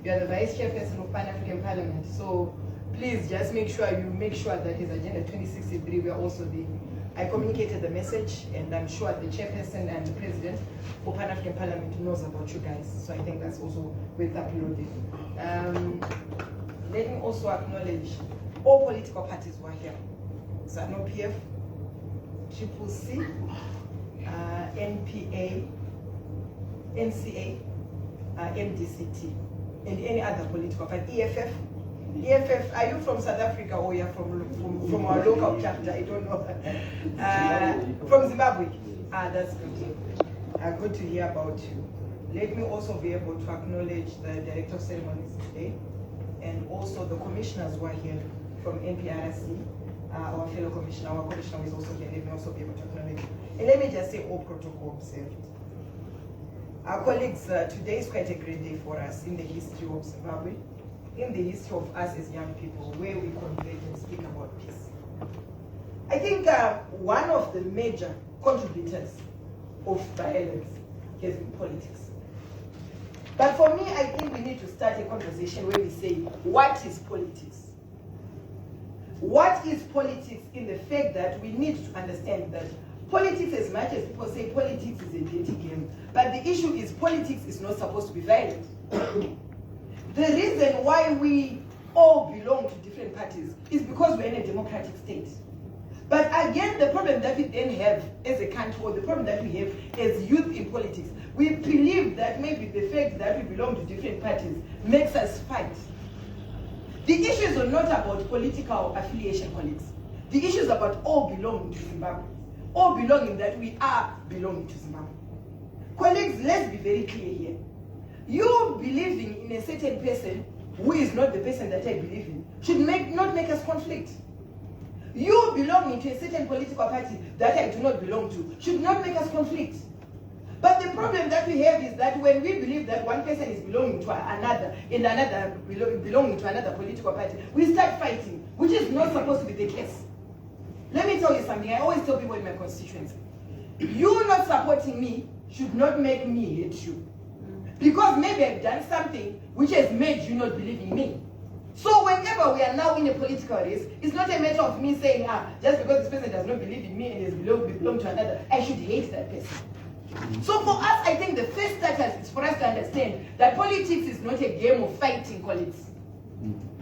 you are the Vice Chairperson of Pan-African Parliament, so please just make sure that his Agenda 2063 we are also there. I communicated the message, and I'm sure the Chairperson and the President for Pan-African Parliament knows about you guys, so I think that's also worth applauding. Let me also acknowledge all political parties who are here. Zanu Pf, CCC, NPA, NCA, MDCT, and any other political party. EFF, are you from South Africa or you're from our local chapter? I don't know. From Zimbabwe. That's good. Good to hear about you. Let me also be able to acknowledge the Director of Ceremonies today, and also the commissioners who are here from NPRC, our fellow commissioner, our commissioner is also here. Let me also be able to acknowledge. And let me just say all protocol observed. Our colleagues, today is quite a great day for us in the history of Zimbabwe, in the history of us as young people, where we converge and speak about peace. I think one of the major contributors of violence has been politics. But for me, I think we need to start a conversation where we say, what is politics? What is politics in the fact that we need to understand that politics, as much as people say politics is a dirty game, but the issue is politics is not supposed to be violent. The reason why we all belong to different parties is because we're in a democratic state. But again, the problem that we then have as a country, or the problem that we have as youth in politics, we believe that maybe the fact that we belong to different parties makes us fight. The issues are not about political affiliation, colleagues. The issue is about all belonging to Zimbabwe. All belonging that we are belonging to Zimbabwe. Colleagues, let's be very clear here. You believing in a certain person who is not the person that I believe in should not make us conflict. You belonging to a certain political party that I do not belong to should not make us conflict. But the problem that we have is that when we believe that one person is belonging to another, and another belonging to another political party, we start fighting, which is not supposed to be the case. Let me tell you something. I always tell people in my constituency, you not supporting me should not make me hate you. Because maybe I've done something which has made you not believe in me. So whenever we are now in a political race, it's not a matter of me saying, just because this person does not believe in me and is belong to another, I should hate that person. So for us, I think the first step is for us to understand that politics is not a game of fighting, colleagues.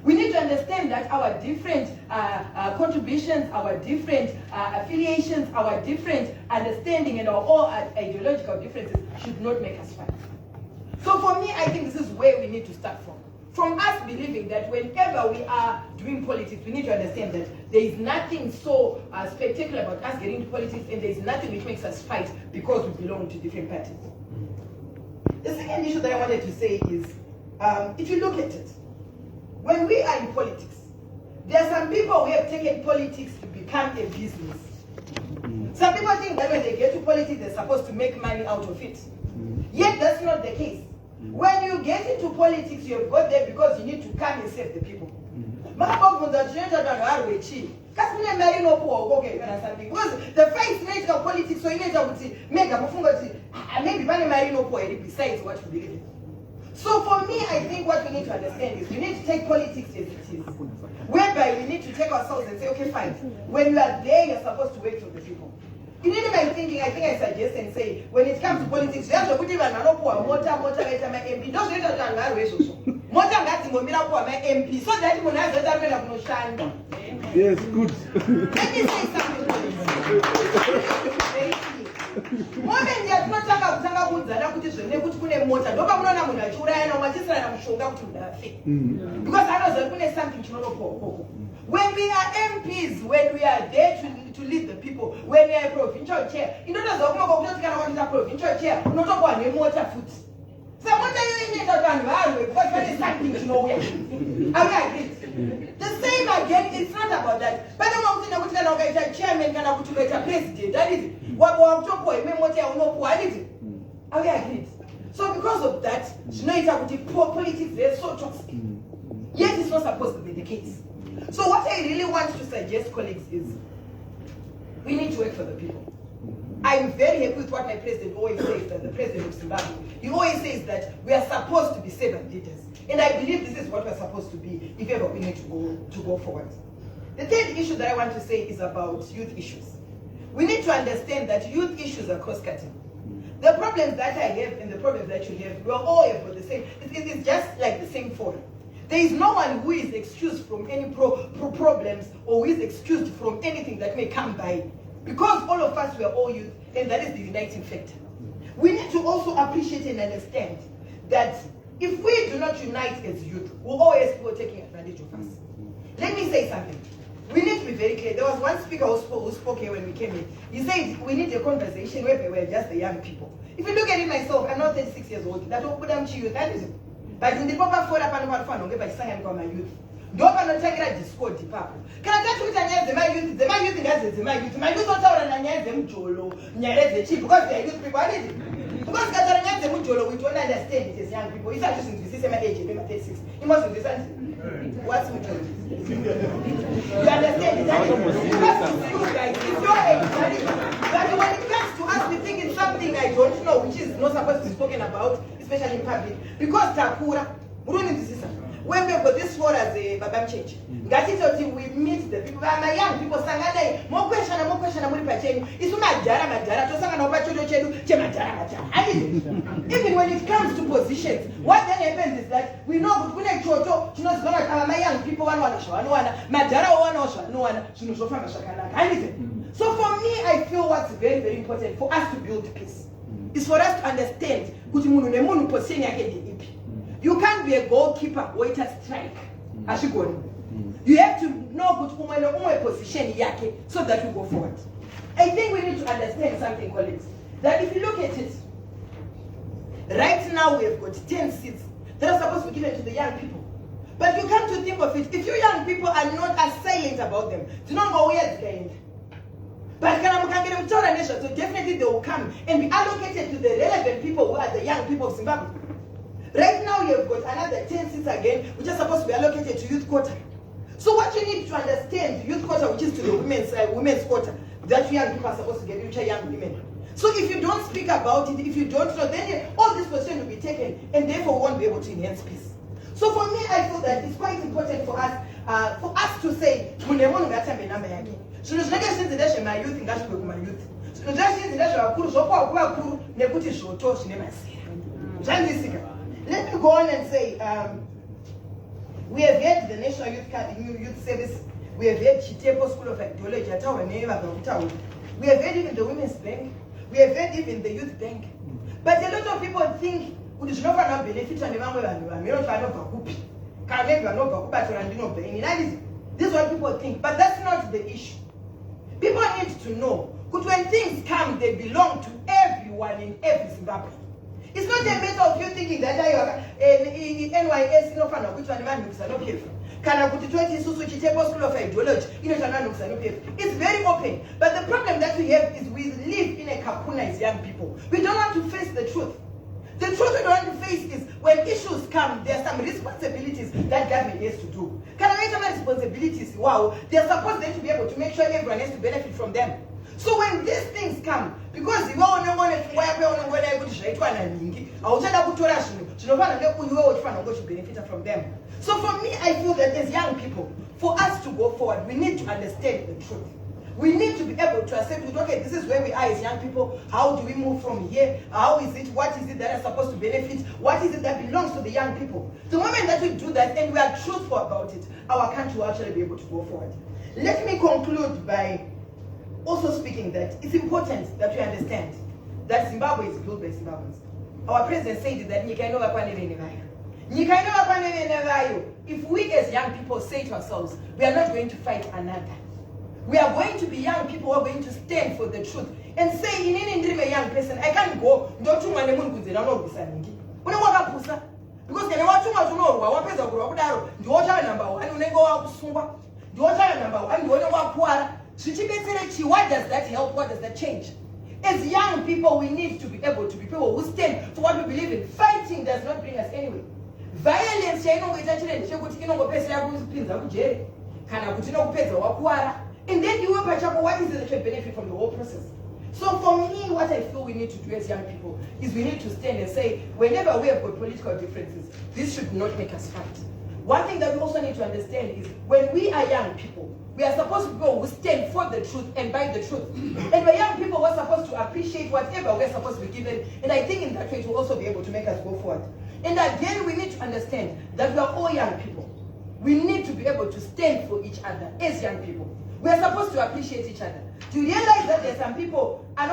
We need to understand that our different contributions, our different affiliations, our different understanding, and our all ideological differences should not make us fight. So for me, I think this is where we need to start from. From us believing that whenever we are doing politics, we need to understand that there is nothing so spectacular about us getting into politics, and there is nothing which makes us fight because we belong to different parties. The second issue that I wanted to say is, if you look at it, when we are in politics, there are some people who have taken politics to become a business. Some people think that when they get to politics, they're supposed to make money out of it. Yet that's not the case. When you get into politics, you have got there because you need to come and save the people. Kasmina marino poor, okay, something. Because the fight nature of politics, so you need to make a maybe marino poor besides what you believe in. So for me, I think what we need to understand is we need to take politics as it is. Whereby we need to take ourselves and say, okay, fine. When you are there, you're supposed to wait for the people. In any my thinking, I think I suggest and say, when it comes to politics, you have to put even an MP. Don't say that MP, so that you have that no shine. Yes, good. Let me say something. Moment yatinotsvaka kutanga kuudzana kuti zvene kuti kune mota ndopa munoona munhu achiuraya namachisira namushonga kuti munhu afe because anoziva kune something chinonopoa ukoko. When we are MPs, when we are there to lead the people, when we are a provincial chair, inotoziva kumoko kutoti kana kwatita provincial chair unotopoa nemota futi. So mota iyoyo inoita kuti vanhu varwe because pane something chinouya. Are we agreed? The same again, it's not about that. But I'm not going to get a chairman, can I get a president? That is it. What want to point, are we agreed? So because of that, politics, they're so toxic. Yet it's not supposed to be the case. So what I really want to suggest, colleagues, is we need to work for the people. I'm very happy with what my president always says, that the president of Zimbabwe, he always says that we are supposed to be servant leaders. And I believe this is what we're supposed to be if ever we need to go forward. The third issue that I want to say is about youth issues. We need to understand that youth issues are cross-cutting. The problems that I have and the problems that you have, we are all have got the same. It's just like the same fall. There is no one who is excused from any problems or who is excused from anything that may come by. Because all of us, we are all youth, and that is the uniting factor. We need to also appreciate and understand that if we do not unite as youth, we'll always be taking advantage of us. Let me say something. We need to be very clear. There was one speaker who spoke here when we came in. He said we need a conversation where we're just the young people. If you look at it myself, I'm not 36 years old. That don't put them to youth. That is it. But in the proper for my youth. Don't want to take a discord department. Can I tell you that my youth, my youth don't tell them Jolo, because they're youth people. Because we don't understand it as young people. It's not just in the system age, maybe 36. You must understand. What's with you? You understand it? Because you guys, it's your age. But when it comes to us, we think it's something I don't know, which is not supposed to be spoken about, especially in public. Because Takura, we don't need to see something. When we've got this for as a Babam change, we meet the people, my young people, more question, it's even when it comes to positions, what then happens is that we know my young people, so for me, I feel what's very, very important for us to build peace is for us to understand. You can't be a goalkeeper, wait a strike. You have to know good position so that we go forward. I think we need to understand something, colleagues. That if you look at it, right now we have got 10 seats that are supposed to be given to the young people. But you come to think of it, if you young people are not as silent about them, do not go where it's going. But so definitely they will come and be allocated to the relevant people who are the young people of Zimbabwe. Right now you have got another 10 seats again, which are supposed to be allocated to youth quota. So what you need to understand, youth quota, which is to the women's quota, that young people are supposed to get, which are young women. So if you don't speak about it, if you don't know, then all this position will be taken, and therefore we won't be able to enhance peace. So for me, I feel that it's quite important for us to say, my youth. Let me go on and say, we have had the National Youth Service, we have had Chitepo School of Ideology, we have had even the Women's Bank, we have had even the Youth Bank. But a lot of people think, this is what people think, but that's not the issue. People need to know, because when things come, they belong to everyone in every Zimbabwe. It's not a matter of you thinking that I are NYS no fan of which one man looks no pay. Can I put it 20 School of Ideology? It's very open. But the problem that we have is we live in a kapuna as young people. We don't want to face the truth. The truth we don't want to face is when issues come, there are some responsibilities that government has to do. Can I make some responsibilities? Wow, they're supposed then to be able to make sure everyone has to benefit from them. So when these things come, because you want to benefit from them. So for me, I feel that as young people, for us to go forward, we need to understand the truth. We need to be able to accept, okay, this is where we are as young people. How do we move from here? How is it? What is it that is supposed to benefit? What is it that belongs to the young people? The moment that we do that and we are truthful about it, our country will actually be able to go forward. Let me conclude by also speaking that it's important that we understand that Zimbabwe is built by Zimbabweans. Our president said that if we as young people say to ourselves, we are not going to fight another. We are going to be young people who are going to stand for the truth and say, in any dream a young person, I can't go, don't you want to move with the because they want to know what is a group, the water number one, and go out to Sumba, the water number one, and what does that help? What does that change? As young people, we need to be able to be people who stand for what we believe in. Fighting does not bring us anywhere. Violence, and then you will what is it that can benefit from the whole process? So for me, what I feel we need to do as young people is we need to stand and say, whenever we have got political differences, this should not make us fight. One thing that we also need to understand is when we are young people, we are supposed to go, we stand for the truth and by the truth. And we're young people, we're supposed to appreciate whatever we're supposed to be given. And I think in that way, it will also be able to make us go forward. And again, we need to understand that we are all young people. We need to be able to stand for each other as young people. We are supposed to appreciate each other. To realize that there are some people, and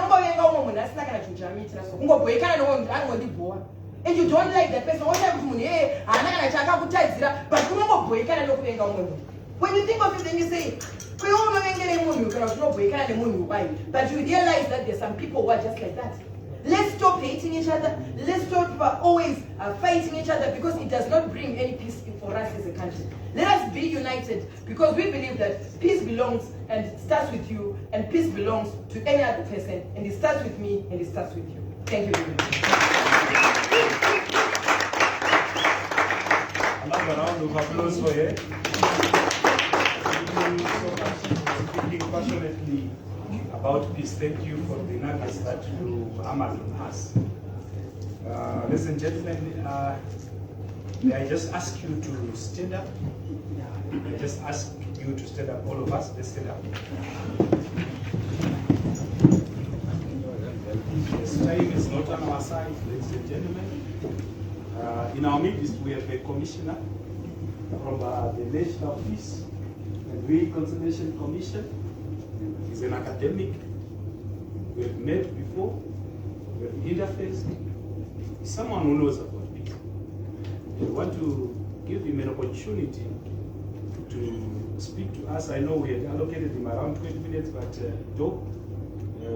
you don't like that person, when you think of it, then you say, but you realize that there's some people who are just like that. Let's stop hating each other. Let's stop always fighting each other, because it does not bring any peace for us as a country. Let us be united, because we believe that peace belongs and starts with you, and peace belongs to any other person, and it starts with me and it starts with you. Thank you very much. Another round of applause for her. Thank you so much for speaking passionately about peace. Thank you for the nuggets that you hammered on us. Ladies and gentlemen, may I just ask you to stand up? I just ask you to stand up, all of us. Let's stand up. This time is not on our side, ladies and gentlemen. In our midst, we have a commissioner from the National Peace and Reconciliation Commission. He's an academic. We have met before. We have interfaced. He's someone who knows about peace. We want to give him an opportunity to speak to us. I know we had allocated him around 20 minutes, but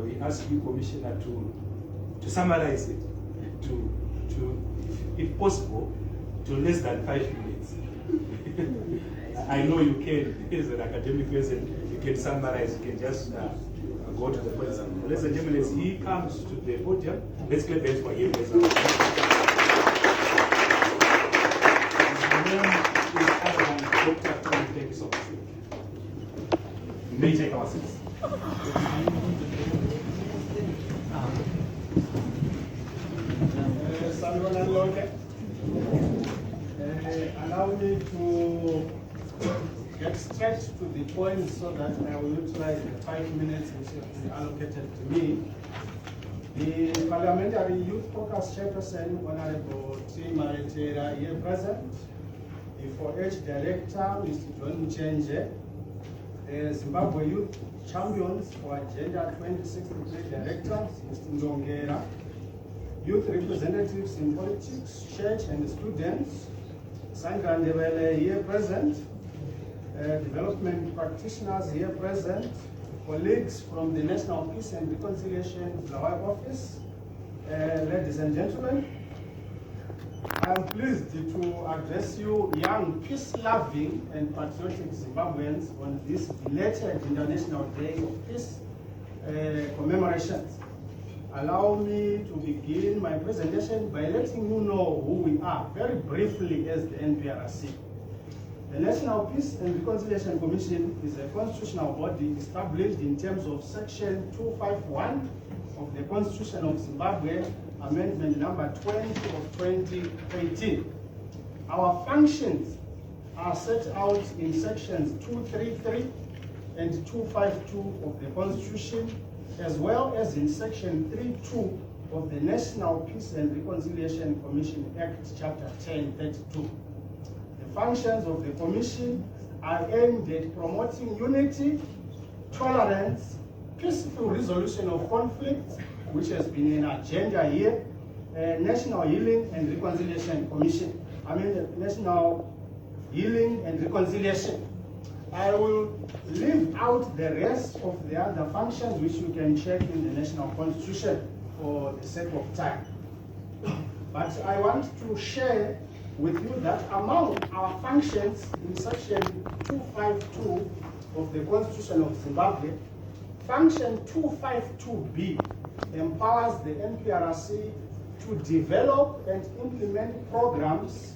we ask you, Commissioner, to summarize it, if possible, to less than 5 minutes. I know you can, as an academic person, you can summarize, you can just go to the question. Ladies and gentlemen, as he comes to the podium, let's clap hands for him. His name is Dr. Thank you so much. You may take our seats. Allow me to get straight to the point so that I will utilize the 5 minutes which have been allocated to me. The Parliamentary Youth Caucus Chairperson, Honorable T. Maretera, here present. The 4H Director, Mr. John Mchenje. The Zimbabwe Youth Champions for Agenda 2063 Director, Mr. Ndongera. Youth representatives in politics, church and students. Sangha Ndebele here present. Development practitioners here present. Colleagues from the National Peace and Reconciliation Flower Office. Ladies and gentlemen, I am pleased to address you young, peace-loving and patriotic Zimbabweans on this belated International Day of Peace commemorations. allow me to begin my presentation by letting you know who we are, very briefly, as the NPRC. The National Peace and Reconciliation Commission is a constitutional body established in terms of Section 251 of the Constitution of Zimbabwe, Amendment number 20 of 2018. Our functions are set out in Sections 233 and 252 of the Constitution, as well as in Section 32 of the National Peace and Reconciliation Commission Act, Chapter 1032. The functions of the Commission are aimed at promoting unity, tolerance, peaceful resolution of conflicts, which has been an agenda here, National Healing and Reconciliation Commission. National Healing and Reconciliation. I will leave out the rest of the other functions which you can check in the National Constitution for the sake of time. But I want to share with you that among our functions in Section 252 of the Constitution of Zimbabwe, Function 252B empowers the NPRC to develop and implement programs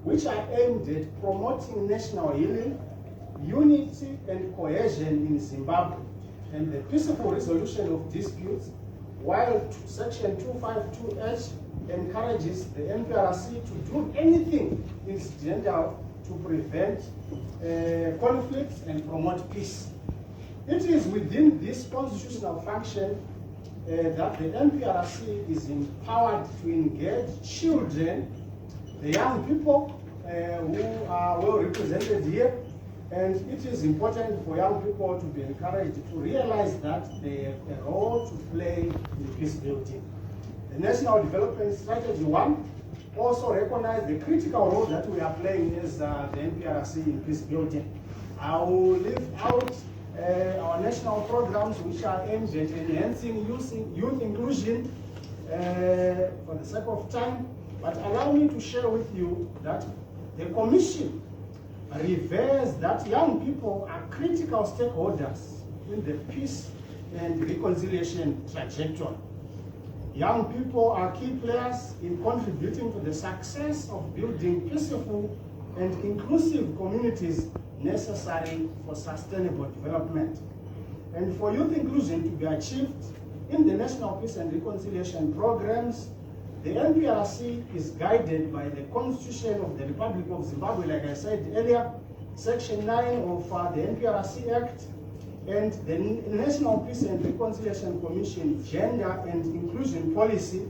which are aimed at promoting national healing, unity and cohesion in Zimbabwe, and the peaceful resolution of disputes, while Section 252H encourages the NPRC to do anything incidental to prevent conflicts and promote peace. It is within this constitutional function that the NPRC is empowered to engage children, the young people who are well represented here, and it is important for young people to be encouraged to realize that they have a role to play in peace building. The National Development Strategy 1 also recognizes the critical role that we are playing as the NPRC in peace building. I will leave out our national programs which are aimed at enhancing youth inclusion for the sake of time, but allow me to share with you that the Commission reveres that young people are critical stakeholders in the peace and reconciliation trajectory. Young people are key players in contributing to the success of building peaceful and inclusive communities necessary for sustainable development. And for youth inclusion to be achieved in the National Peace and Reconciliation programs, the NPRC is guided by the Constitution of the Republic of Zimbabwe, like I said earlier, Section 9 of the NPRC Act, and the National Peace and Reconciliation Commission Gender and Inclusion Policy,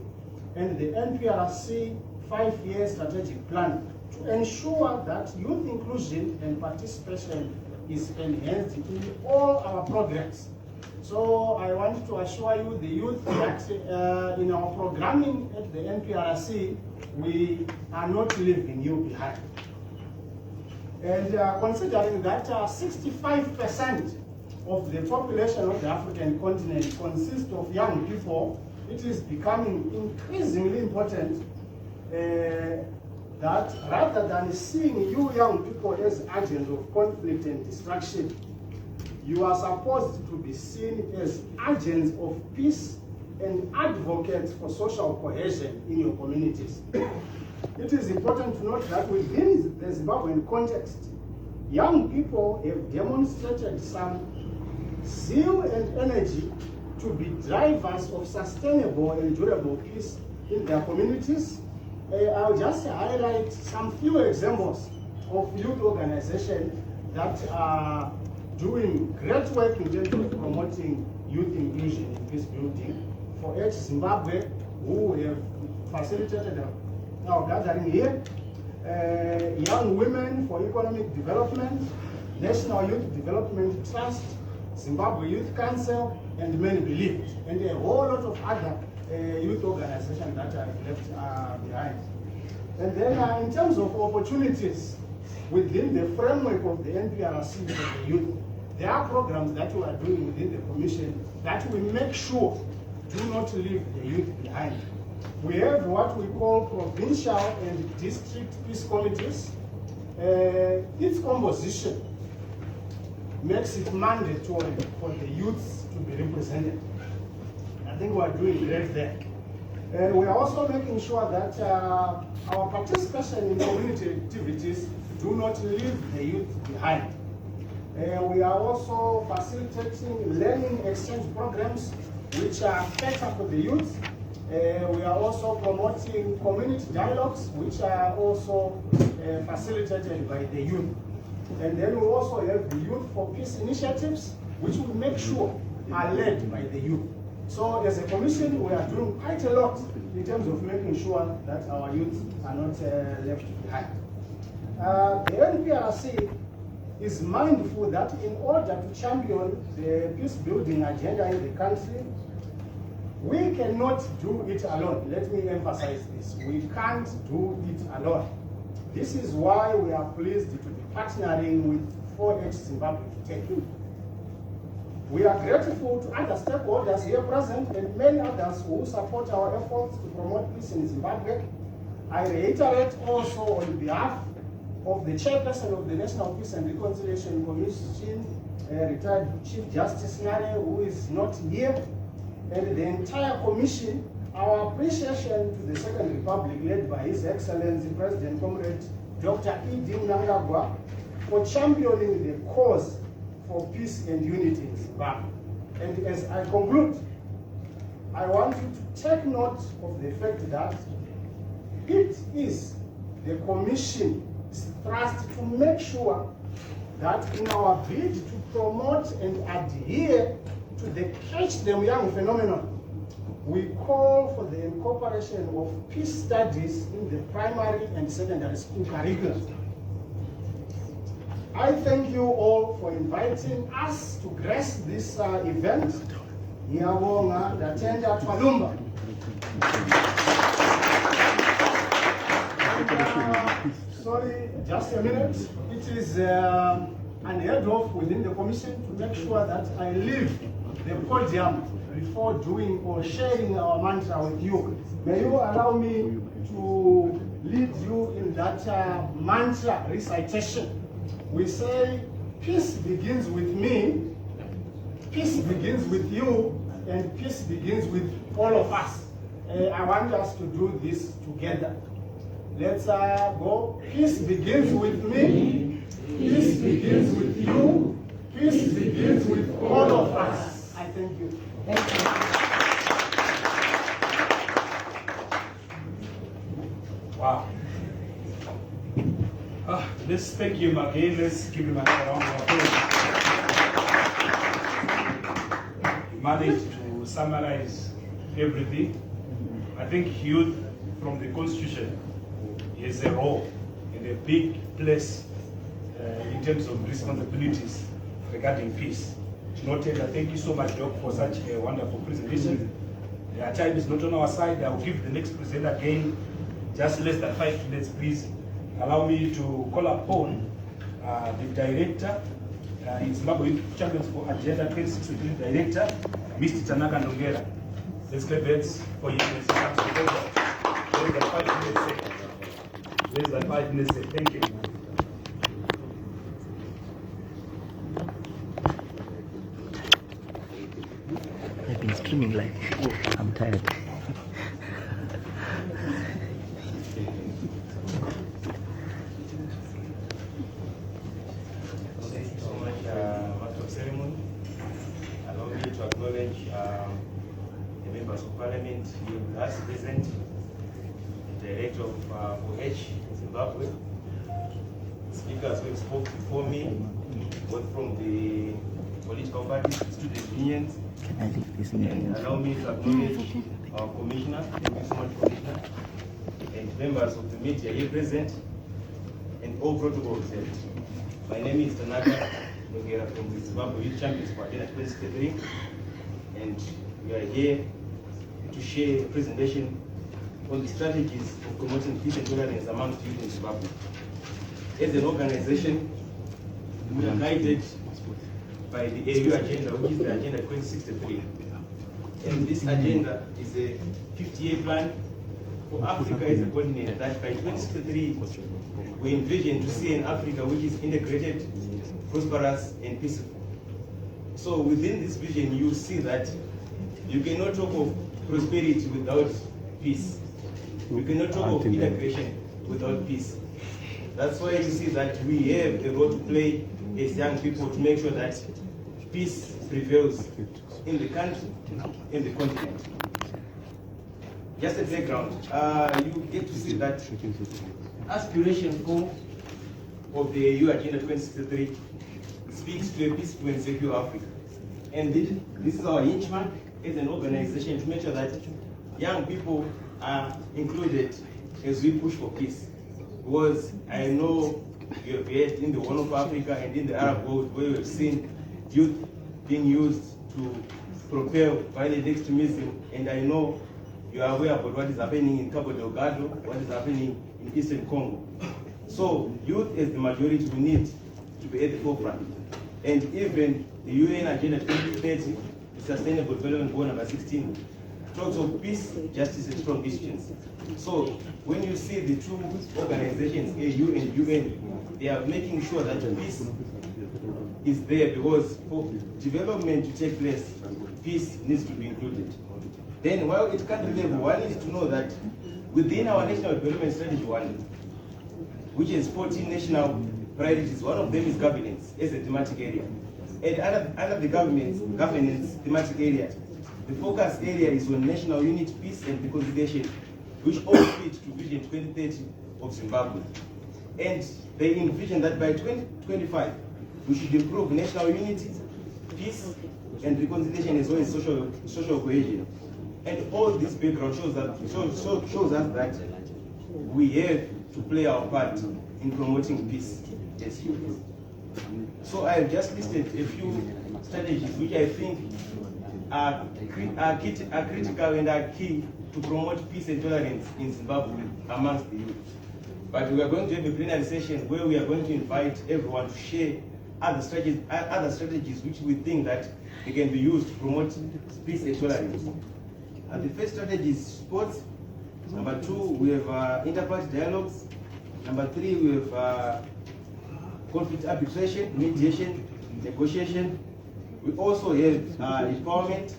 and the NPRC 5-year strategic plan to ensure that youth inclusion and participation is enhanced in all our programs. So I want to assure you, the youth, that in our programming at the NPRC, we are not leaving you behind. And considering that 65% of the population of the African continent consists of young people, it is becoming increasingly important that rather than seeing you young people as agents of conflict and destruction, you are supposed to be seen as agents of peace and advocates for social cohesion in your communities. It is important to note that within the Zimbabwean context, young people have demonstrated some zeal and energy to be drivers of sustainable and durable peace in their communities. I'll just highlight some few examples of youth organizations that are doing great work in terms of promoting youth inclusion in peace building. For Zimbabwe, who have facilitated our gathering here, Young Women for Economic Development, National Youth Development Trust, Zimbabwe Youth Council, and Many Believe, and a whole lot of other youth organizations that I've left behind. And then in terms of opportunities within the framework of the NPRC for the youth, there are programs that we are doing within the Commission that we make sure do not leave the youth behind. We have what we call provincial and district peace committees. Its composition makes it mandatory for the youths to be represented. think we are doing great there. And we are also making sure that our participation in community activities do not leave the youth behind. We are also facilitating learning exchange programs which are better for the youth. We are also promoting community dialogues which are also facilitated by the youth. And then we also have the Youth for Peace initiatives which we make sure are led by the youth. So as a commission, we are doing quite a lot in terms of making sure that our youth are not left behind. The NPRC is mindful that in order to champion the peace building agenda in the country, we cannot do it alone. Let me emphasize this. We can't do it alone. This is why we are pleased to be partnering with 4H Zimbabwe to take it. We are grateful to other stakeholders here present and many others who support our efforts to promote peace in Zimbabwe. I reiterate also on behalf of the chairperson of the National Peace and Reconciliation Commission, retired Chief Justice Nare, who is not here, and the entire commission, our appreciation to the Second Republic led by His Excellency President Comrade Dr. E.D. Mnangagwa for championing the cause for peace and unity in Zimbabwe. And as I conclude, I want you to take note of the fact that it is the Commission's thrust to make sure that in our bid to promote and adhere to the Catch Them Young phenomenon, we call for the incorporation of peace studies in the primary and secondary school curriculum. I thank you all for inviting us to grace this event. Ngiyabonga Datenda Twalumba. Sorry, just a minute. It is unheard of within the commission to make sure that I leave the podium before doing or sharing our mantra with you. May you allow me to lead you in that mantra recitation. We say, peace begins with me, peace begins with you, and peace begins with all of us. I want us to do this together. Let's go. Peace begins with me, peace begins with you, peace begins with all of us. I thank you. Thank you. Wow. Let's thank him again. Let's give him another round of applause. He managed to summarize everything. I think youth from the Constitution is a role and a big place in terms of responsibilities regarding peace. Noted, thank you so much, Doc, for such a wonderful presentation. The time is not on our side. I will give the next presenter again just less than 5 minutes, please. Allow me to call upon the director in Zimbabwe Youth Champions for Agenda 2063 Director, Mr. Tanaka Nongera. Let's clap hands for him. Less than 5 minutes. Less than 5 minutes. Thank you. I've been streaming like, I'm tired. Allow me to acknowledge the members of parliament here with us present, the director of 4H Zimbabwe, speakers who spoke before me, both from the political parties, student unions. And allow me to acknowledge our commissioner, thank you so much, commissioner, and members of the media here present, and all protocols set. My name is Tanaka Nongera from the Zimbabwe Youth Champions for Agenda 2063, and we are here to share a presentation on the strategies of promoting peace and tolerance amongst youth in Zimbabwe. As an organization, we are guided by the AU agenda, which is the Agenda 2063. And this agenda is a 50-year plan for Africa as a continent that by 2063, we envision to see an Africa which is integrated, prosperous, and peaceful. So within this vision, you see that You cannot talk of prosperity without peace. You cannot talk of integration without peace. That's why you see that we have a role to play as young people to make sure that peace prevails in the country, in the continent. Just a background, you get to see that aspiration 4 of the EU Agenda 2063 speaks to a peaceful and secure Africa. And this is our benchmark as an organization to make sure that young people are included as we push for peace. Because I know you have heard in the Horn of Africa and in the Arab world where we have seen youth being used to propel violent extremism, and I know you are aware about what is happening in Cabo Delgado, what is happening in Eastern Congo. So youth as the majority, we need to be at the forefront. And even the UN Agenda 2030, the Sustainable Development Goal number 16, talks of peace, justice, and strong institutions. So when you see the two organizations, AU and UN, they are making sure that peace is there, because for development to take place, peace needs to be included. Then while at country level, one needs to know that within our National Development Strategy 1, which is 14 national priorities, one of them is governance as a thematic area. And under the governance thematic area, the focus area is on national unity, peace, and reconciliation, which all fit to Vision 2030 of Zimbabwe. And they envision that by 2025, we should improve national unity, peace, and reconciliation, as well as social cohesion. And all this background shows us that we have to play our part in promoting peace as youth. So I have just listed a few strategies which I think are critical and are key to promote peace and tolerance in Zimbabwe amongst the youth. But we are going to have a plenary session where we are going to invite everyone to share other strategies which we think that they can be used to promote peace and tolerance. And the first strategy is sports. Number 2, we have inter-party dialogues. Number 3, we have conflict arbitration, mediation, negotiation. We also have empowerment.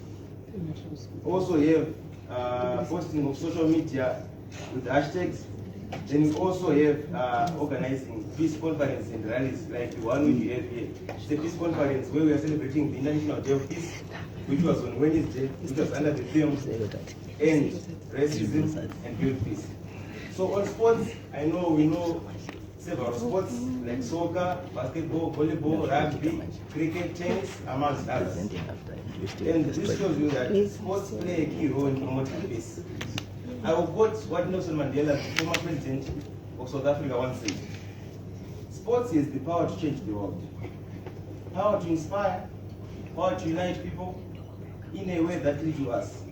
Also have posting of social media with hashtags. Then we also have organizing peace conferences and rallies like the one we have here. It's a peace conference where we are celebrating the International Day of Peace, which was on Wednesday, which was under the theme End Racism and Build Peace. So on sports, I know we know several sports like soccer, basketball, volleyball, rugby, cricket, tennis, amongst others. And this shows you that sports play a key role in promoting peace. I will quote what Nelson Mandela, the former president of South Africa, once said. Sports is the power to change the world. Power to inspire, power to unite people in a way that leads to us.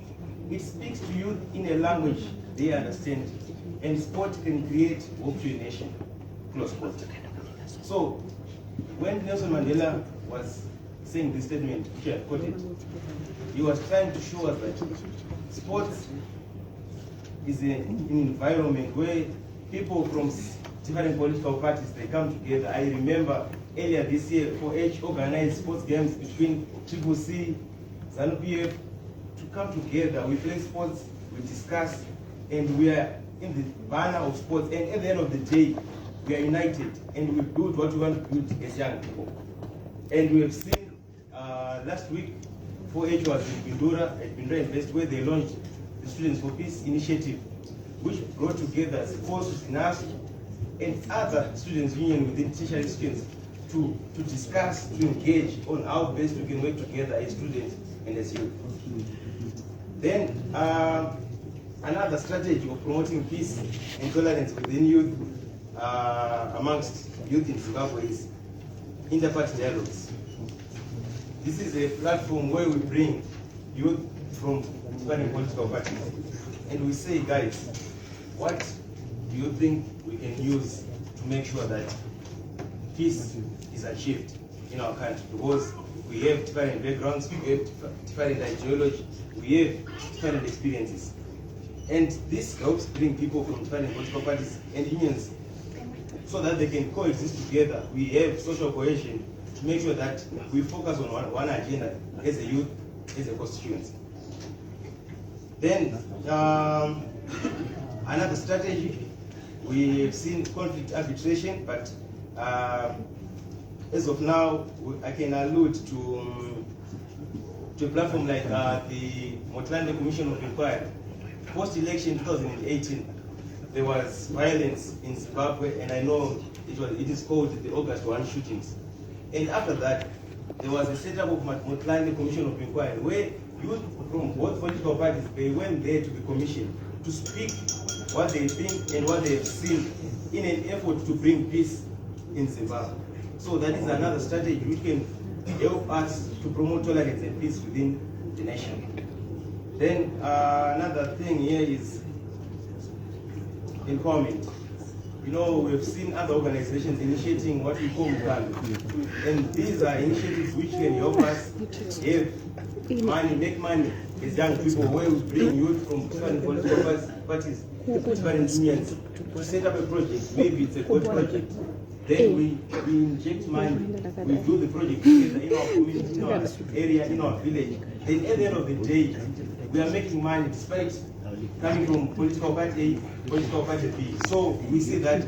It speaks to youth in a language they understand, and sport can create hope to a nation. Close quote. So, when Nelson Mandela was saying this statement, which I quoted, he was trying to show us that sports is an environment where people from different political parties, they come together. I remember earlier this year, 4H organized sports games between ZICOSU, Zanu Pf, to come together. We play sports, we discuss, and we are in the banner of sports. And at the end of the day, we are united, and we build what we want to build as young people. And we have seen last week, 4H was in Bindura, at Bindura Invest, where they launched the Students for Peace initiative, which brought together ZICOSU, ZINASU, and other students' union within tertiary institutions to discuss, to engage on how best we can work together as students and as youth. Then another strategy of promoting peace and tolerance within youth, amongst youth in Zimbabwe, is inter-party dialogues. This is a platform where we bring youth from different political parties and we say, guys, what do you think we can use to make sure that peace is achieved in our country? Because we have different backgrounds, we have different ideology, we have different experiences. And this helps bring people from different political parties and unions so that they can coexist together. We have social cohesion to make sure that we focus on one agenda as a youth, as a constituency. Then another strategy, we've seen conflict arbitration, but as of now, I can allude to a platform like the Motlanthe Commission of Inquiry. Post-election 2018, there was violence in Zimbabwe, and I know it is called the August 1 shootings. And after that, there was a setup of Motlanthe Commission of Inquiry, where youth from both political parties, they went there to the commission to speak what they think and what they have seen in an effort to bring peace in Zimbabwe. So that is another strategy which can help us to promote tolerance and peace within the nation. Then another thing here is empowerment. You know, we've seen other organizations initiating what we call Mukambi. And these are initiatives which can help us have money, make money as young people, where we bring youth from different political parties, different unions, to set up a project. Maybe it's a good project. Then we inject money, we do the project together in our community, in our area, in our village. Then at the end of the day, we are making money despite coming from political party A, political party B. So we see that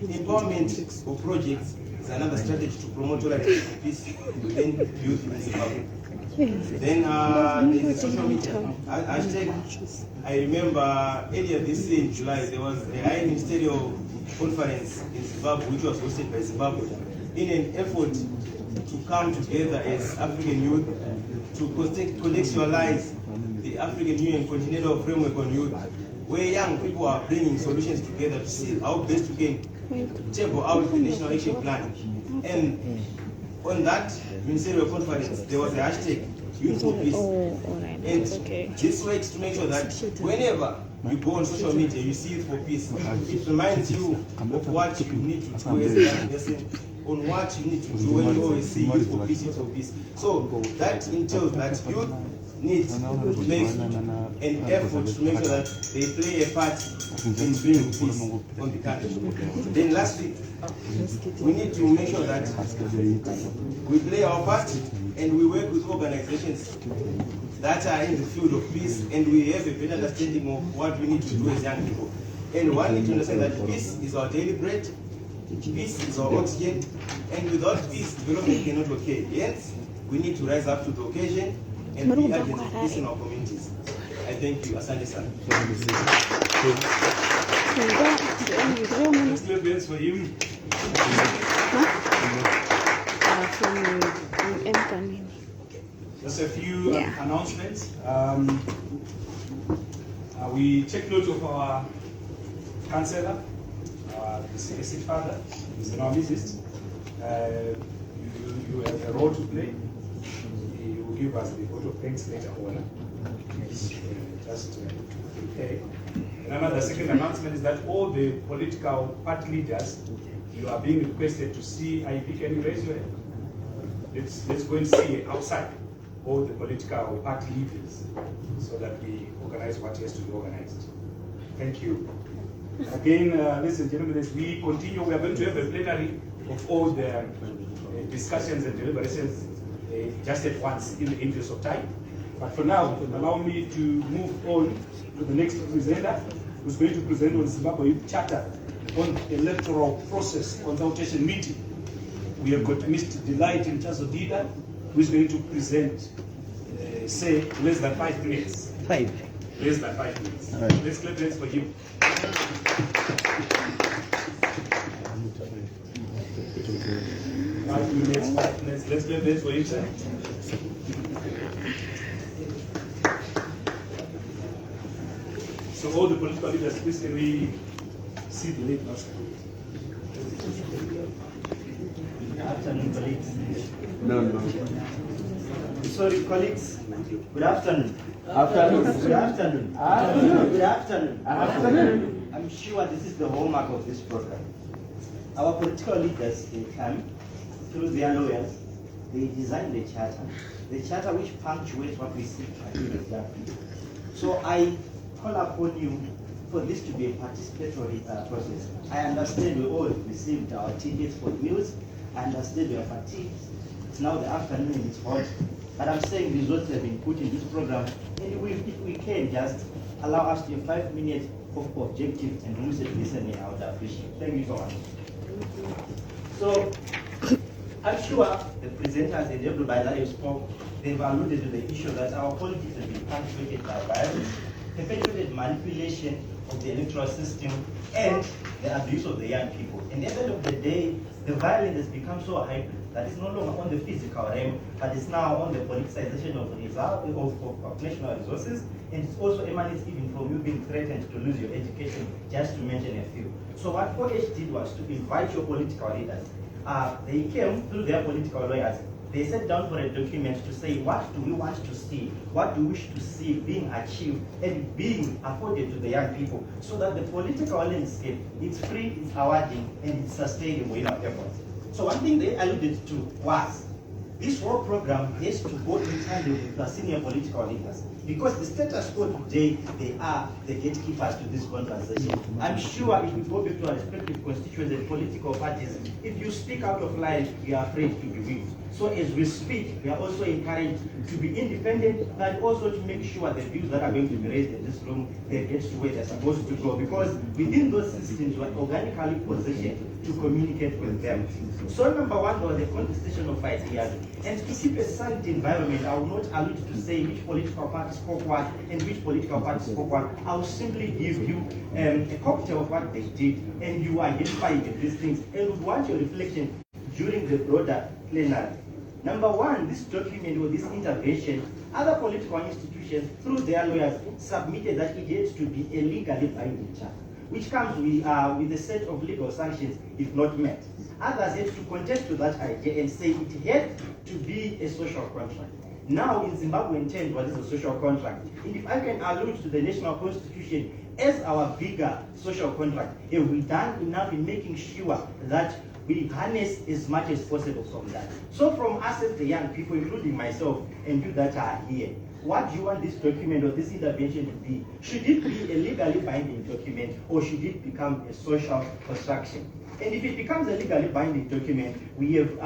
empowerment of projects is another strategy to promote tolerance and peace within youth in Zimbabwe. Then there is social media. I remember earlier this year in July, there was a high ministerial conference in Zimbabwe, which was hosted by Zimbabwe, in an effort to come together as African youth to contextualize the African Union Continental Framework on Youth, where young people are bringing solutions together to see how best we can table out the National Action Plan. And on that ministerial conference, there was a hashtag Youth for Peace. And this works to make sure that whenever you go on social media, you see Youth for Peace. It reminds you of what you need to do as a young person, on what you need to do when you always see Youth for Peace, Youth for Peace. So that entails that youth need to make an effort to make sure that they play a part in bringing peace on the country. Then lastly, we need to make sure that we play our part and we work with organizations that are in the field of peace, and we have a better understanding of what we need to do as young people. And one need to understand that peace is our daily bread, peace is our oxygen, and without peace, development cannot occur. Hence, we need to rise up to the occasion and be agents of peace in our communities. I thank you. Asante sana. Let's clap hands for him. Just a few announcements. We take note of our councillor, the CSC father, Mr. Namizis. You have a role to play. He will give us the vote of thanks later on. Just to prepare. And another second announcement is that all the political party leaders, you are being requested to see IP. Can you raise your hand? Let's go and see outside all the political party leaders so that we organize what has to be organized. Thank you. Again, ladies and gentlemen, as we continue, we are going to have a plenary of all the discussions and deliberations just at once in the interest of time. But for now, allow me to move on to the next presenter, who's going to present on Zimbabwe Youth Charter on electoral process consultation meeting. We have got Mr. Delight in Chazodida, who is going to present, say, less than 5 minutes. Less than 5 minutes. All right. Let's clap hands for him. 5 minutes, 5 minutes. Let's clap hands for him, sir. So all the political leaders, please can we see the late last group? Good afternoon, colleagues. No. Sorry, colleagues. Good afternoon. Afternoon. Good afternoon. Afternoon. Good afternoon. Afternoon. I'm sure this is the hallmark of this program. Our political leaders, they come through their lawyers, they design the charter which punctuates what we seek to achieve as young people. So I call upon you for this to be a participatory process. I understand we all received our tickets for meals. I understand we are fatigued. It's now the afternoon, it's hot. But I'm saying resources have been put in this program, and if we can just allow us to have 5 minutes of objective and lucid listening, I would appreciate. Thank you so much. So, I'm sure the presenters and everybody that have spoke, they've alluded to the issue that our politics have been punctuated by violence, perpetuated manipulation of the electoral system, and the abuse of the young people. And at the end of the day, the violence has become so hybrid that it's no longer on the physical realm, but it's now on the politicization of national resources, and it's also emanates even from you being threatened to lose your education, just to mention a few. So what OH did was to invite your political leaders. They came through their political lawyers. They sat down for a document to say, what do we want to see? What do we wish to see being achieved and being afforded to the young people, so that the political landscape is free, it's awarding, and it's sustainable in our efforts. So one thing they alluded to was, this whole program has to go in tandem with the senior political leaders, because the status quo today, they are the gatekeepers to this conversation. I'm sure if we go back to our respective constituents and political parties, if you speak out of line, you are afraid to be weak. So as we speak, we are also encouraged to be independent, but also to make sure the views that are going to be raised in this room, they get to where they're supposed to go, because within those systems, we are organically positioned to communicate with them. So number one was the contestation of ideas. And to keep a silent environment, I will not allude to say which political party spoke what and which political party spoke what. I will simply give you a cocktail of what they did, and you identify these things, and would want your reflection during the broader plenary. Number one, this document or this intervention, other political institutions, through their lawyers, submitted that it had to be a legally binding charter, which comes with a set of legal sanctions if not met. Others had to contest to that idea and say it had to be a social contract. Now, in Zimbabwean terms, what is a social contract? And if I can allude to the national constitution as our bigger social contract, have we done enough in making sure that we harness as much as possible from that? So from us as the young people, including myself and you that are here, what do you want this document or this intervention to be? Should it be a legally binding document, or should it become a social construction? And if it becomes a legally binding document, we have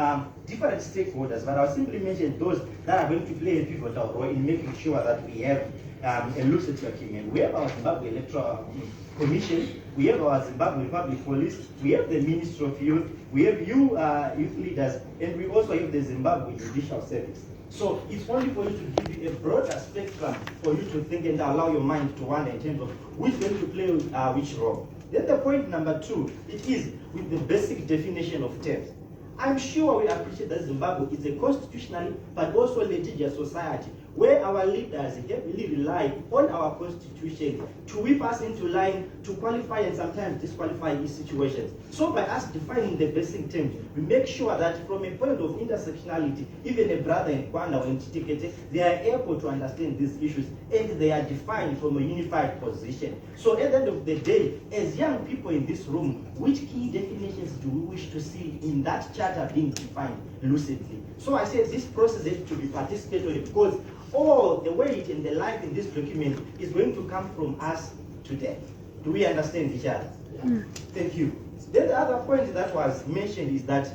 different stakeholders, but I'll simply mention those that are going to play a pivotal role in making sure that we have a lucid document. We have our Zimbabwe Electoral Commission, we have our Zimbabwe Republic Police, we have the Ministry of Youth, we have youth leaders, and we also have the Zimbabwe Judicial Service. So it's only for you to give you a broader spectrum for you to think and allow your mind to wander in terms of who's going to play which role. Then the point number two, it is with the basic definition of terms. I'm sure we appreciate that Zimbabwe is a constitutionally but also litigious society, where our leaders heavily rely on our constitution to whip us into line, to qualify and sometimes disqualify these situations. So by us defining the basic terms, we make sure that from a point of intersectionality, even a brother in Quota or in Chitikete, they are able to understand these issues, and they are defined from a unified position. So at the end of the day, as young people in this room, which key definitions do we wish to see in that charter being defined lucidly? So I said this process has to be participatory, because all the weight and the life in this document is going to come from us today. Do we understand each other? Yeah. Thank you. Then the other point that was mentioned is that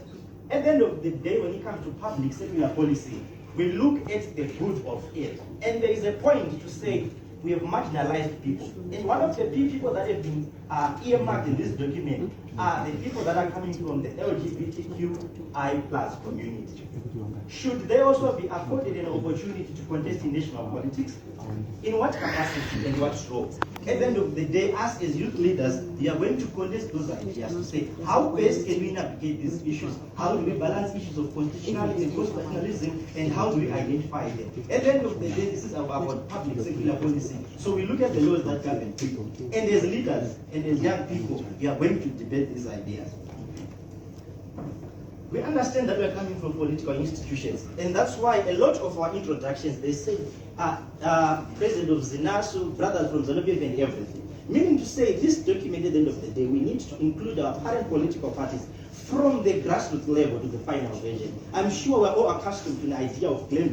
at the end of the day, when it comes to public secular policy, we look at the good of it. And there is a point to say we have marginalized people. And one of the people that have been earmarked in this document are the people that are coming from the LGBTQI+ community. Should they also be afforded an opportunity to contest in national politics? In what capacity and what role? At the end of the day, us as youth leaders, we are going to contest those ideas to say, how best can we navigate these issues? How do we balance issues of constitutionalism and constitutionalism, and how do we identify them? At the end of the day, this is about public secular policy. So we look at the laws that govern people. And as leaders and as young people, we are going to debate these ideas. We understand that we are coming from political institutions, and that's why a lot of our introductions, they say, President of ZINASU, brothers from Zanu Pf and everything. Meaning to say, this document at the end of the day, we need to include our current political parties from the grassroots level to the final version. I'm sure we're all accustomed to the idea of blame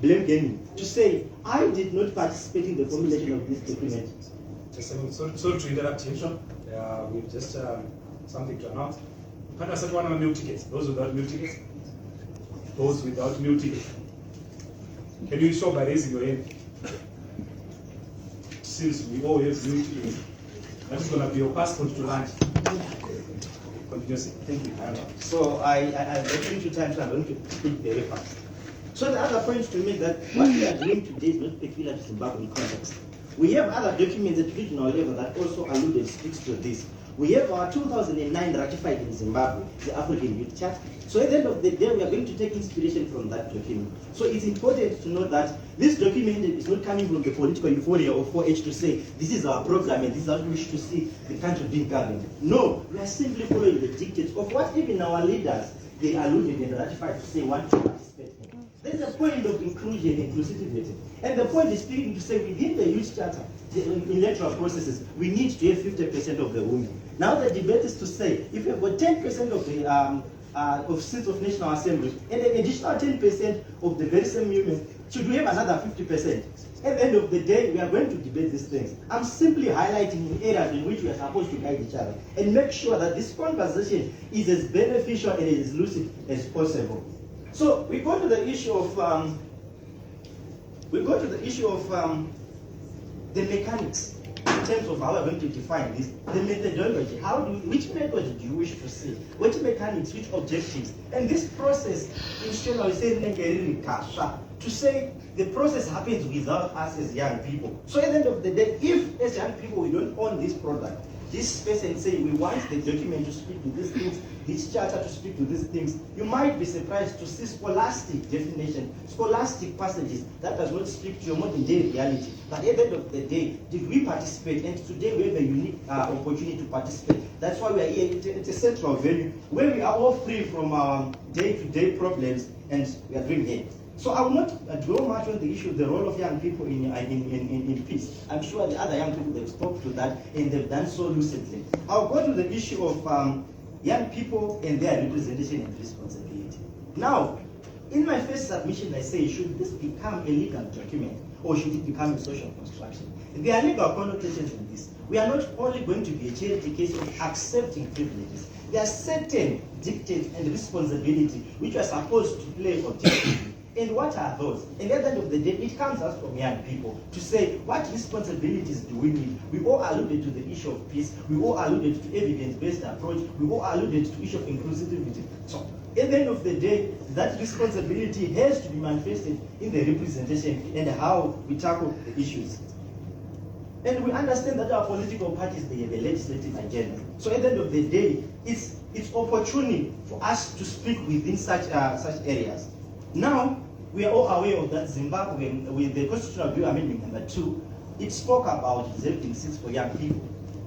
gaming, to say, I did not participate in the formulation of this document. Sorry to interrupt you. We've just something to announce. Those without meal tickets. Those without meal tickets. Can you show by raising your hand? Since we all have unity, that is going to be your passport to lunch. Thank you. So I'm referring to time, so I'm going to speak very fast. So the other point to make that what we are doing today is not peculiar to Zimbabwean context. We have other documents at regional level that also alluded speaks to this. We have our 2009 ratified in Zimbabwe, the African Youth Charter. So at the end of the day, we are going to take inspiration from that document. So it's important to know that this document is not coming from the political euphoria of 4H to say, this is our program and this is how we wish to see the country being governed. No, we are simply following the dictates of what even our leaders, they alluded and ratified to say want to participate in. There's a point of inclusion and inclusivity. And the point is speaking to say within the youth charter, the electoral processes, we need to have 50% of the women. Now the debate is to say, if you've got 10% of the of seats of National Assembly and an additional 10% of the very same women, should we have another 50%? At the end of the day, we are going to debate these things. I'm simply highlighting in areas in which we are supposed to guide each other and make sure that this conversation is as beneficial and as lucid as possible. So we go to the issue of the mechanics in terms of how we're going to define this, the methodology. Which method do you wish to see? Which mechanics, which objectives? And this process is shown, I say, to say the process happens without us as young people. So at the end of the day, if as young people we don't own this product, this space and say we want the document to speak to these things, this charter to speak to these things, you might be surprised to see scholastic definition, scholastic passages that does not speak to your modern day reality. But at the end of the day, did we participate? And today we have a unique opportunity to participate. That's why we are here. It's a central venue where we are all free from our day-to-day problems and we are doing it. So I will not dwell much on the issue of the role of young people in peace. I'm sure the other young people, they've spoken to that and they've done so lucidly. I'll go to the issue of young people and their representation and responsibility. Now, in my first submission, I say, should this become a legal document or should it become a social construction? There are legal connotations in this. We are not only going to be a charity case of accepting privileges. There are certain dictates and responsibility which are supposed to play objectively. And what are those? And at the end of the day, it comes us from young people to say, what responsibilities do we need? We all alluded to the issue of peace. We all alluded to evidence-based approach. We all alluded to the issue of inclusivity. So at the end of the day, that responsibility has to be manifested in the representation and how we tackle the issues. And we understand that our political parties, they have a legislative agenda. So at the end of the day, it's opportune for us to speak within such areas. Now, we are all aware of that Zimbabwe, with the Constitutional Bill Amendment number 2, it spoke about reserving seats for young people.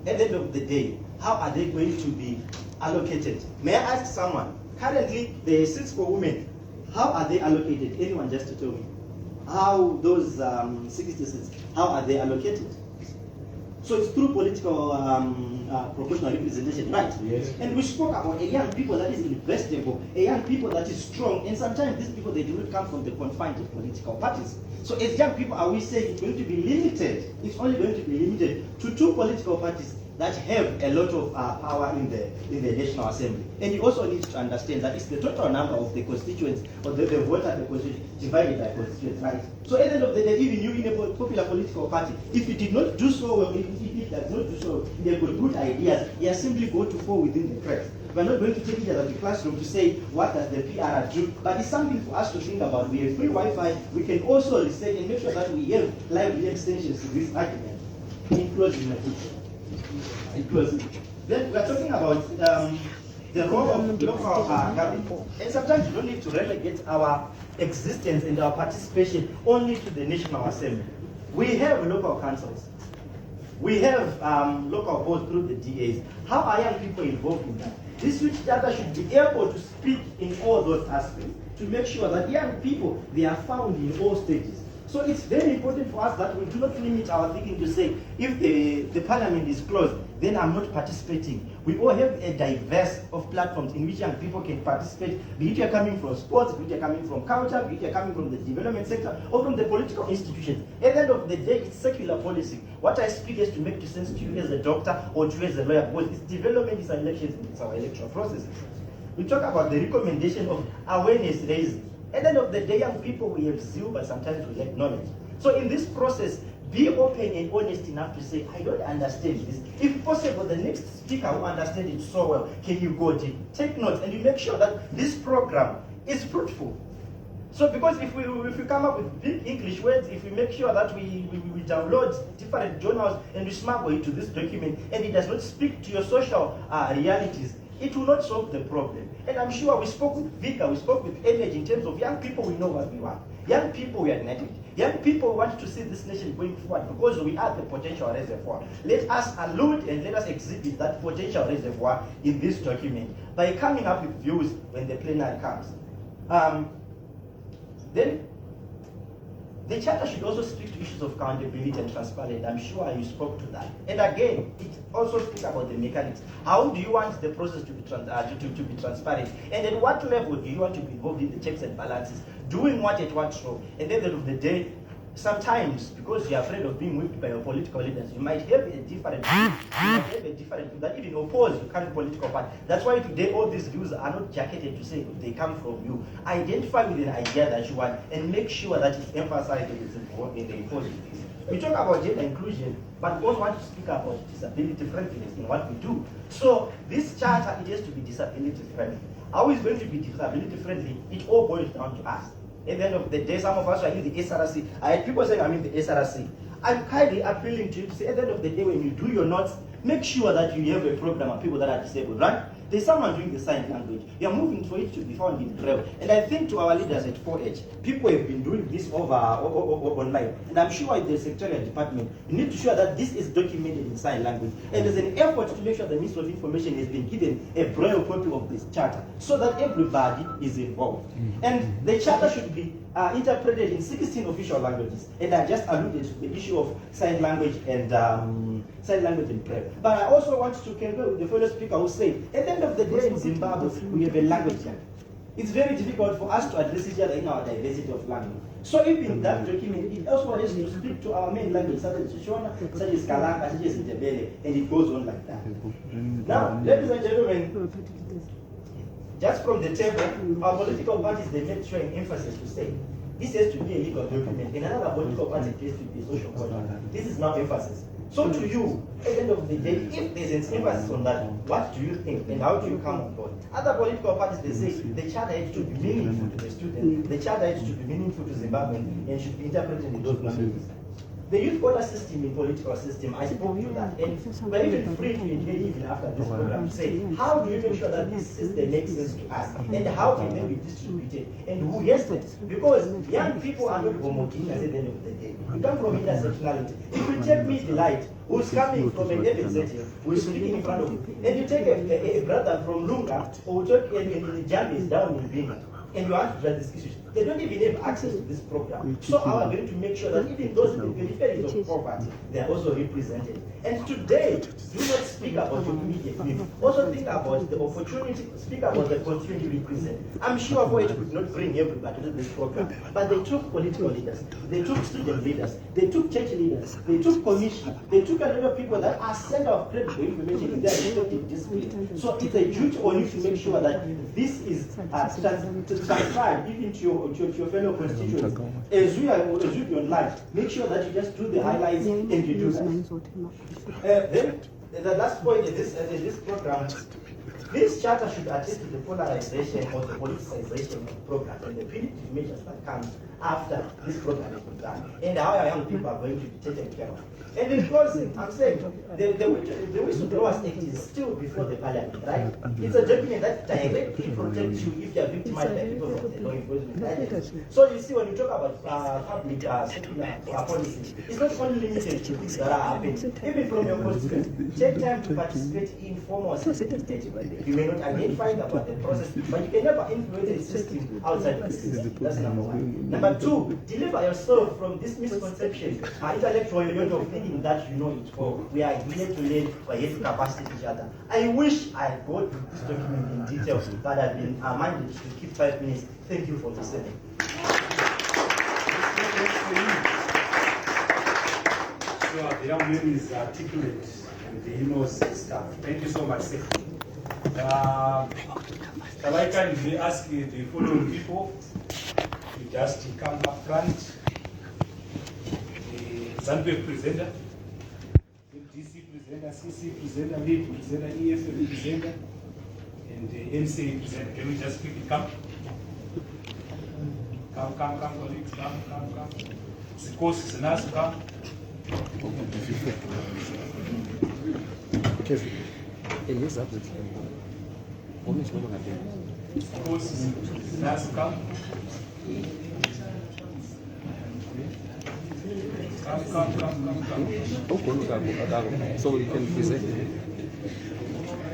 At the end of the day, how are they going to be allocated? May I ask someone, currently the seats for women, how are they allocated? Anyone just to tell me? How those 60 seats, how are they allocated? So it's through political proportional representation, right? Yes. And we spoke about a young people that is investable, a young people that is strong, and sometimes these people, they do not come from the confines of political parties. So as young people, are we saying it's going to be limited? It's only going to be limited to 2 political parties that have a lot of power in the National Assembly. And you also need to understand that it's the total number of the constituents, or the voters, the constituents, divided by constituents, right? So at the end of the day, even you in a popular political party, if you did not do so well, if it does not do so, they've got good ideas, you are simply going to fall within the cracks. We're not going to take each other to the classroom to say, what does the PR do? But it's something for us to think about. We have free Wi-Fi. We can also research and make sure that we have lively extensions to this argument. In closing, my teacher. Then we're talking about the role of local government. And sometimes you don't need to relegate our existence and our participation only to the National Assembly. We have local councils. We have local boards through the DAs. How are young people involved in that? This youth charter should be able to speak in all those aspects to make sure that young people, they are found in all stages. So it's very important for us that we do not limit our thinking to say, if the parliament is closed, then I'm not participating. We all have a diverse of platforms in which young people can participate, be it you're coming from sports, be it you're coming from culture, be it you're coming from the development sector, or from the political institutions. At the end of the day, it's secular policy. What I speak is to make sense to you as a doctor or to you as a lawyer, because it's development, it's elections, it's our electoral processes. We talk about the recommendation of awareness raising. At the end of the day, young people, we have zeal, but sometimes we lack knowledge. So in this process, be open and honest enough to say, I don't understand this. If possible, the next speaker who understands it so well, can you go deep? Take notes, and you make sure that this program is fruitful. So because if we come up with big English words, if we make sure that we download different journals and we smuggle it to this document, and it does not speak to your social realities, it will not solve the problem. And I'm sure we spoke with vigor, we spoke with energy in terms of young people, we know what we want. Young people, we are united. Young people want to see this nation going forward because we are the potential reservoir. Let us allude and let us exhibit that potential reservoir in this document by coming up with views when the plenary comes. Then the charter should also speak to issues of accountability and transparency. I'm sure you spoke to that. And again, it also speaks about the mechanics. How do you want the process to be transparent? And at what level do you want to be involved in the checks and balances? Doing what at what role? And at the end of the day, sometimes, because you're afraid of being whipped by your political leaders, you might have a different view, that even oppose your current political party. That's why today all these views are not jacketed to say they come from you. Identify with an idea that you want and make sure that it's emphasized and it's involved in the policies. We talk about gender inclusion, but we also want to speak about disability friendliness in what we do. So this charter, it has to be disability friendly. How is going to be disability friendly? It all boils down to us. At the end of the day, some of us are in the SRC. I had people saying I'm in the SRC. I'm kindly appealing to you to say, at the end of the day, when you do your notes, make sure that you have a program of people that are disabled, right? There's someone doing the sign language. You're moving for it to be found in Braille. And I think to our leaders at 4H, people have been doing this over online. And I'm sure in the secretarial department, you need to show that this is documented in sign language. And there's an effort to make sure the Ministry of Information has been given a Braille copy of this charter so that everybody is involved. And the charter should be interpreted in 16 official languages. And I just alluded to the issue of sign language and Braille. But I also want to concur with the fellow speaker who said, at the end of the day in Zimbabwe, we have a language gap. It's very difficult for us to address each other in our diversity of language. So even that document, it also has to speak to our main language, such as Shona, such as Kalanga, such as Ndebele, and it goes on like that. Now, ladies and gentlemen, just from the table, our political parties, they made sure an emphasis to say, this has to be a legal document. In another political party, it has to be a social quota. This is now emphasis. So to you, at the end of the day, if there's an emphasis on that, what do you think and how do you come on board? Other political parties, they say the charter has to be meaningful to the student, the charter has to be meaningful to Zimbabwe and should be interpreted in those languages. The youth quota system in political system, I spoke to that, and we're even free to engage even after this program to say, how do you make sure that this system makes sense to us, and how can they be distributed, and who gets it? Because young people are not homogeneous at the end of the day. You come from intersectionality. If you take me Delight, who's coming from an urban setting, who's speaking in front of you, and you take a brother from Lunga, or talk in the Jambis down in Binga, and you want to drive this issue, they don't even have access to this program. So we are going to make sure that even those in the peripheries of poverty, they are also represented. And today, do not speak about your immediate needs. Also think about the opportunity, speak about the constituency you represent. I'm sure for it could not bring everybody to this program, but they took political leaders, they took student leaders, they took church leaders, they took commission, they took a lot of people that are center of credible information in their respective discipline. So it's a duty on you to make sure that this is transferred even to your fellow constituents. As we be online, make sure that you just do the highlights and you do that. Then the last point in this program, this charter should attest to the polarization or the politicization of the program and the punitive measures that come after this program is done, and how our young people are going to be taken care of. And in closing, I'm saying the Whistleblowers Act is still before the parliament, right? It's a document that directly protects you if you are victimized by people of the law enforcement agency. So you see, when you talk about public secular policy, it's not only limited to things that are happening. Even from your constituents, take time to participate in formal engagement. You may not identify about the process, but you can never influence the system outside the system. That's number one. Number two, deliver yourself from this misconception, intellectual element of thinking that you know it all. We are here to learn, we are here to capacity each other. I wish I had got this document in detail, but I've been minded to keep 5 minutes. Thank you for listening. So the young man is articulate and he knows stuff. Thank you so much, sir. Shall I kindly ask the following people you just come up front. The Zanu Pf presenter, the DC presenter, CC presenter, lead presenter, EFF presenter, and the MCA presenter. Can we just quickly come? Come, colleagues, come. ZICOSU, ZINASU, come. ZICOSU, ZINASU, come. Come. So you can present.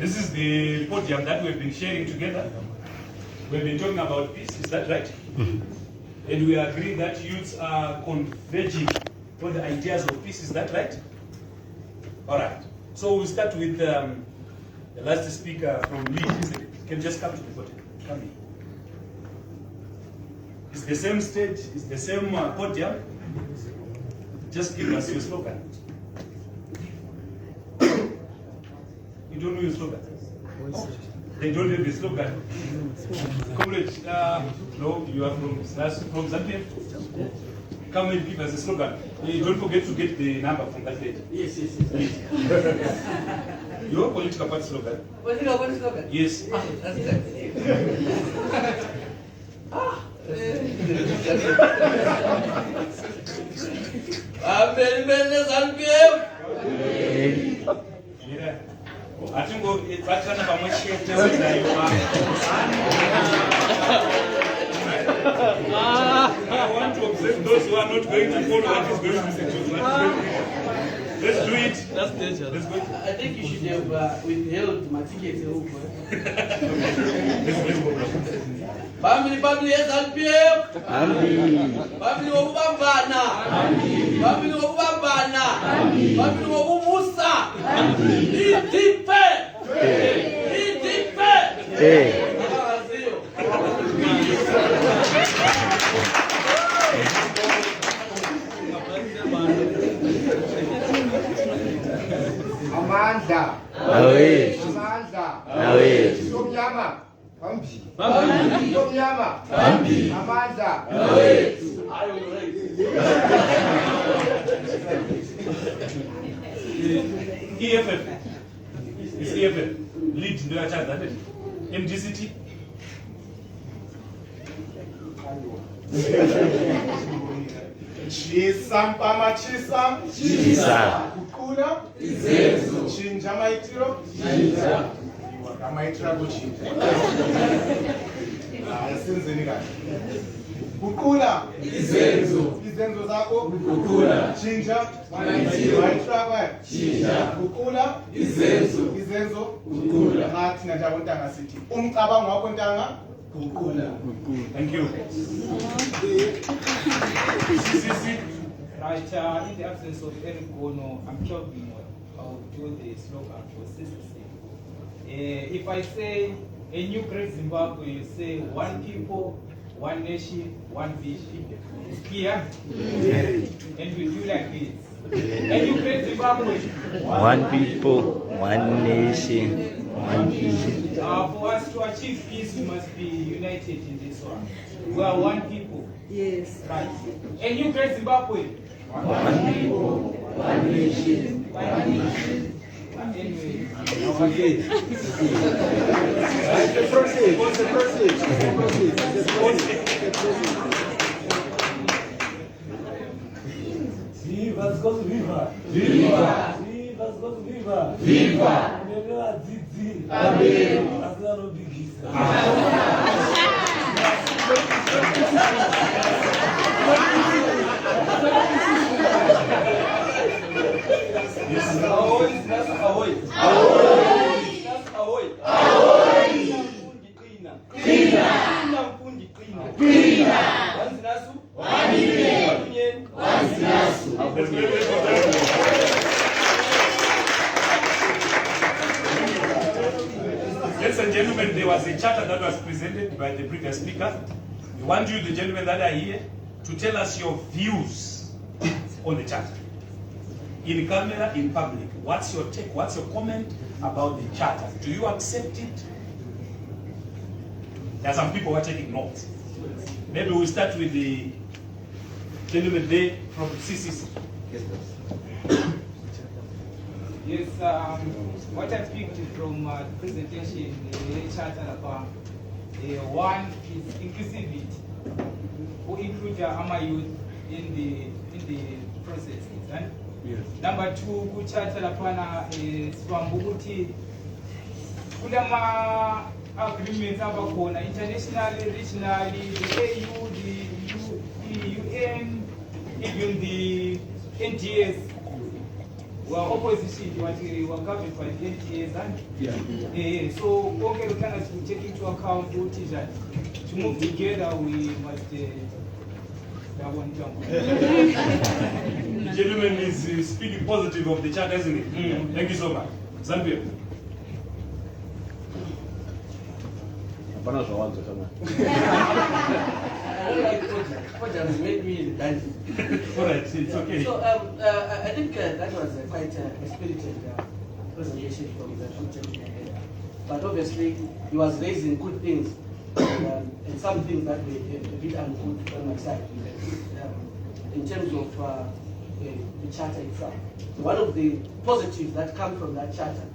This is the podium that we've been sharing together. We've been talking about peace, is that right? And we agree that youths are converging for the ideas of peace, is that right? All right. So we'll start with the last speaker from Lead. You can just come to the podium. Come in. It's the same stage, it's the same podium. Just give us your slogan. You don't know your slogan? They don't know the slogan. Comrade, no, you are from Zambia. Come and give us a slogan. Don't forget to get the number from that lady. Yes. Your political party slogan? Political party slogan? Yes. That's it. I think it's kind of a much I want to observe those who are not going to follow what is going to be said. Let's do it. That's dangerous. I think you should have withheld my ticket. Family Zanu Pf. Family Obambana. Family Obambana. Family Obumusa. Idipe. Amanda. Away. Amanda. Away. Somyama. Bambi. Bambi. Somyama. Bambi. Amanda. Away. EFF. It's EFF. Lead in the child that is. MDCT. Chisampama chisam. Chisa. Kukura. Izenzo. Chinja maitiro. Chinja. Kamaitira kuchinja. Sinzeni kani. Kukura. Izenzo. Izenzo zako. Kukura. Chinja. Maitiro. Maitira kwa. Chinja. Kukura. Izenzo. Izenzo. Kukura. Ngathi naja ntanga sithi. Umcabango wakho ntanga. Kukura. Thank you. Right, in the absence of Eric Gono, I'm talking I'll do the slogan for CCC. If I say a new great Zimbabwe, you say one people, one nation, one vision. It's clear? And we do like this. A new great Zimbabwe. One people, one nation, one vision. For us to achieve peace, we must be united in this one. We are one people. Yes. Right. A new great Zimbabwe. One people, one nation, one vision. Anyway, Viva, ZICOSU, viva! Viva! Viva, ZICOSU, viva! Viva! Melhor Zizi! Amém! Zanu Pf. Ladies and gentlemen, there was a charter that was presented by the previous speaker. We want you, the gentlemen that are here, to tell us your views on the charter. In camera, in public, what's your take, what's your comment about the charter? Do you accept it? There are some people who are taking notes. Maybe we start with the gentleman there from CCC. Yes, what I picked from the presentation, the charter about one is inclusivity, who include our youth in the process. Right? Yes. Number two, good charter upon Swambuti, Kulama agreements about internationally, regionally, the AU, the UN, even the NGS. We are opposition, we are governed by the NGS. So, okay, we can take into account what is that. To move together, we must. The gentleman is speaking positive of the charter, isn't it? Thank you so much. Zanu Pf. Quota made me redundant. All right, it's okay. So I think that was quite a spirited presentation from the gentleman. But obviously, he was raising good things and some things that were a bit ungood on my side. In terms of the charter itself, one of the positives that come from that charter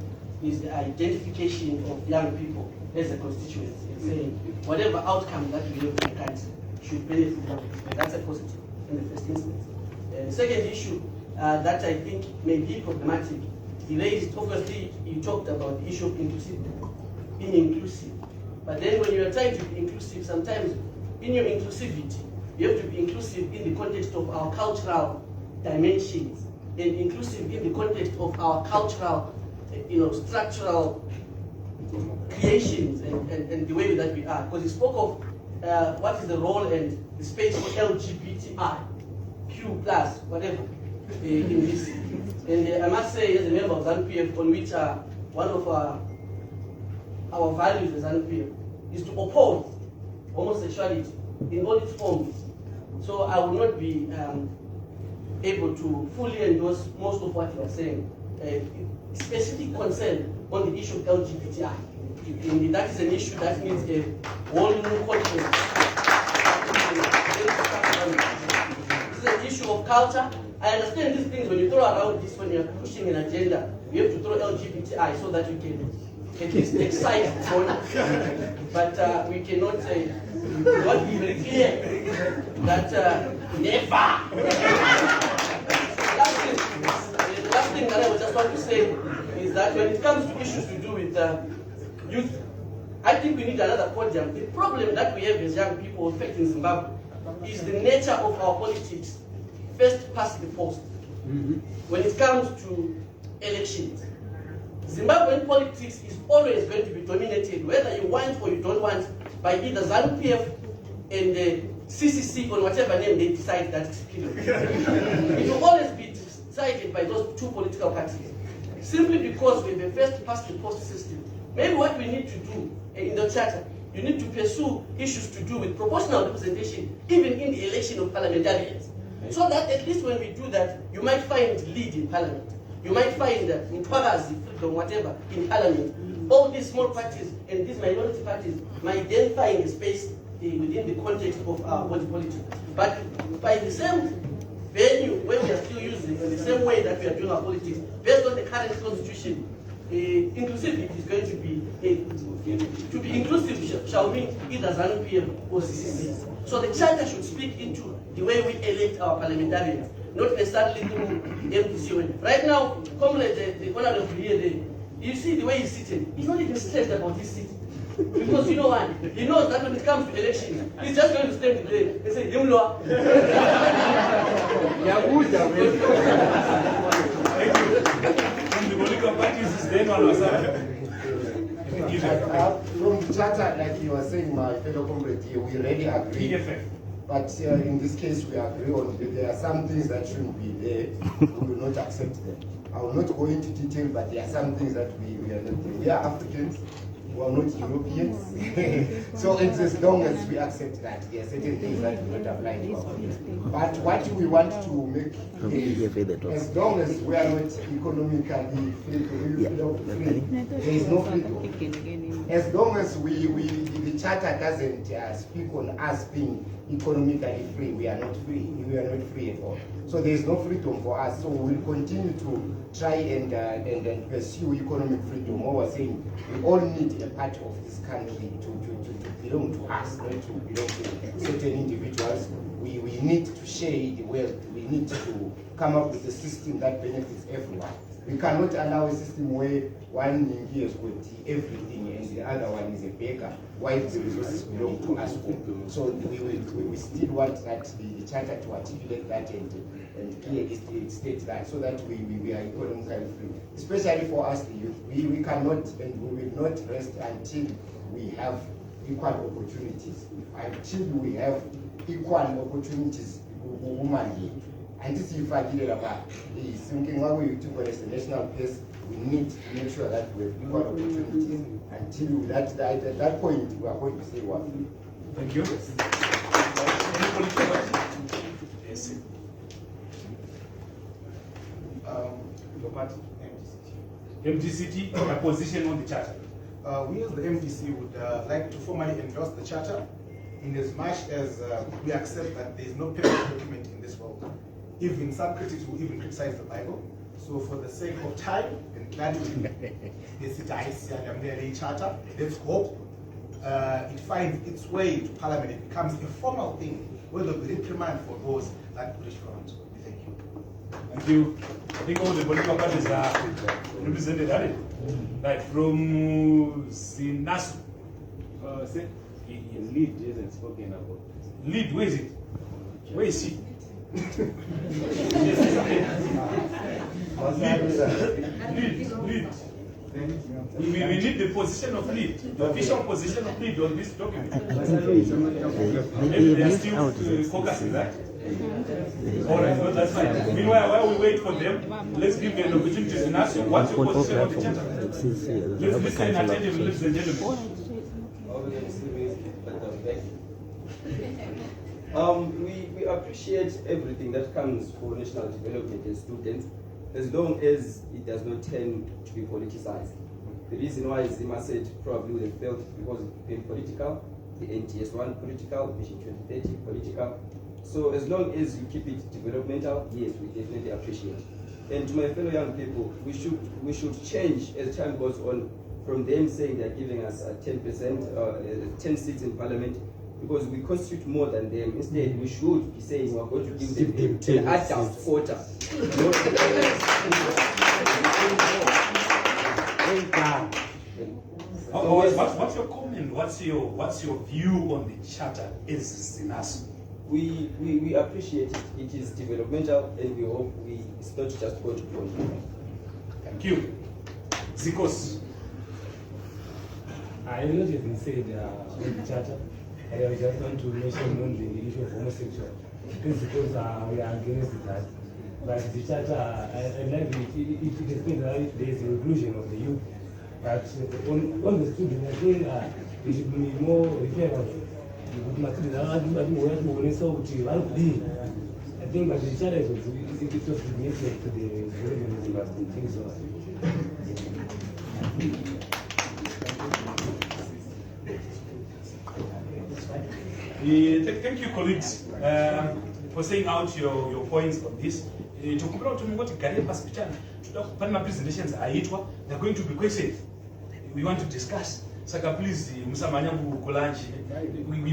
is the identification of young people as a constituency, and saying whatever outcome that we have in the country should benefit young people. That's a positive in the first instance. The second issue that I think may be problematic, he raised, obviously, he talked about the issue of inclusivity, being inclusive. But then when you are trying to be inclusive, sometimes in your inclusivity, you have to be inclusive in the context of our cultural dimensions and inclusive in the context of our cultural, structural creations and the way that we are. Because he spoke of what is the role and the space for LGBTI, Q+, whatever, in this. And I must say, as a member of Zanu Pf, on which one of our values as Zanu Pf is to oppose homosexuality in all its forms. So I will not be able to fully endorse most of what you are saying. Specific concern on the issue of LGBTI. That is an issue that needs a whole new context. This is an issue of culture. I understand these things when you throw around this, when you're pushing an agenda, you have to throw LGBTI so that you can at least excite the but we cannot say, what be very clear that never. The last thing that I would just want to say is that when it comes to issues to do with youth, I think we need another podium. The problem that we have as young people affecting Zimbabwe is the nature of our politics. First past the post. When it comes to elections, Zimbabwean politics is always going to be dominated, whether you want or you don't want, by either Zanu Pf and the CCC on whatever name they decide that period. It will always be decided by those two political parties, simply because we have a first past the post system. Maybe what we need to do in the charter, you need to pursue issues to do with proportional representation, even in the election of parliamentarians. So that at least when we do that, you might find lead in parliament. You might find Mtwagazi, freedom, whatever, in parliament. All these small parties and these minority parties might then find a space within the context of our body politics. But by the same venue where we are still using, in the same way that we are doing our politics, based on the current constitution, inclusivity is going to be inclusive shall mean either Zanu Pf or CCC. So the charter should speak into the way we elect our parliamentarians, not necessarily through MPC. Right now, comrade, the honorable here, you see the way he's sitting, he's not even stressed about his seat. Because you know what? He knows that when it comes to elections, he's just going to stand there and say, Yumloa. From the political parties, is then one was from the charter, like you were saying, my fellow comrade here, we already agree. PFF. But in this case, we agree on that there are some things that shouldn't be there. We will not accept them. I will not go into detail, but there are some things that we are not there. We are Africans. we are not Europeans. So it's as long as we accept that there are certain things that do not apply to our country. But what we want to make is, as long as we are not economically free, there is no freedom. As long as the charter doesn't speak on us being economically free, we are not free. We are not free at all. So there is no freedom for us. So we will continue to try and pursue economic freedom. What we're saying, we all need a part of this country to belong to us, not to belong to certain individuals. We need to share the wealth. We need to come up with a system that benefits everyone. We cannot allow a system where one Ningi has got everything and the other one is a beggar, while the resources belong to us all. So we still want that the charter to articulate that and clearly state that, so that we are economically free. Especially for us, the youth, we cannot and we will not rest until we have equal opportunities. Until we have equal opportunities, woman. And this is thinking what we took as a national pace. We need to make sure that we have equal opportunities. Until at that point, we are going to say what. Thank you. Yes. Your party, MDCT, a position on the charter. We as the MDC would like to formally endorse the charter in as much as we accept that there is no perfect document in this world. Even some critics will even criticize the Bible. So for the sake of time and clarity, the charter, let's hope it finds its way to Parliament. It becomes a formal thing where there will be reprimand for those that breach front. Thank you. Thank you. I think all the political parties are represented, are they? Like from ZINASU. Lead isn't spoken about. Lead, where is it? Where is he? Lead. We need the position of lead, the official position of lead on this document. Maybe they are still focusing that. All right, well, that's fine. Meanwhile, while we wait for them, let's give them an opportunity to ask you what's your position on the charter. Let's listen attentively, ladies and gentlemen. We appreciate everything that comes for national development and students, as long as it does not tend to be politicized. The reason why Zima said probably would have failed because it became political, the NTS1 political, Vision 2030 political. So as long as you keep it developmental, yes, we definitely appreciate. And to my fellow young people, we should change as time goes on from them saying they're giving us 10%, 10 seats in parliament, because we constitute more than them. Instead, we should be saying we're going to give them an adult quota. What's your comment? What's your view on the charter as ZINASU? We appreciate it. It is developmental, and we hope it's not just going to continue. Thank you. ZICOSU. I know you can say the charter. I just want to mention on the issue of homosexual, because we are against that. But the charter, I like it explains that there is inclusion of the youth. But on the students, I think they should be more referable. I think that the charter is also significant to the development of the things. Thank you, colleagues, for saying out your points on this. Presentations they're going to be questioned. We want to discuss. Saka, please, we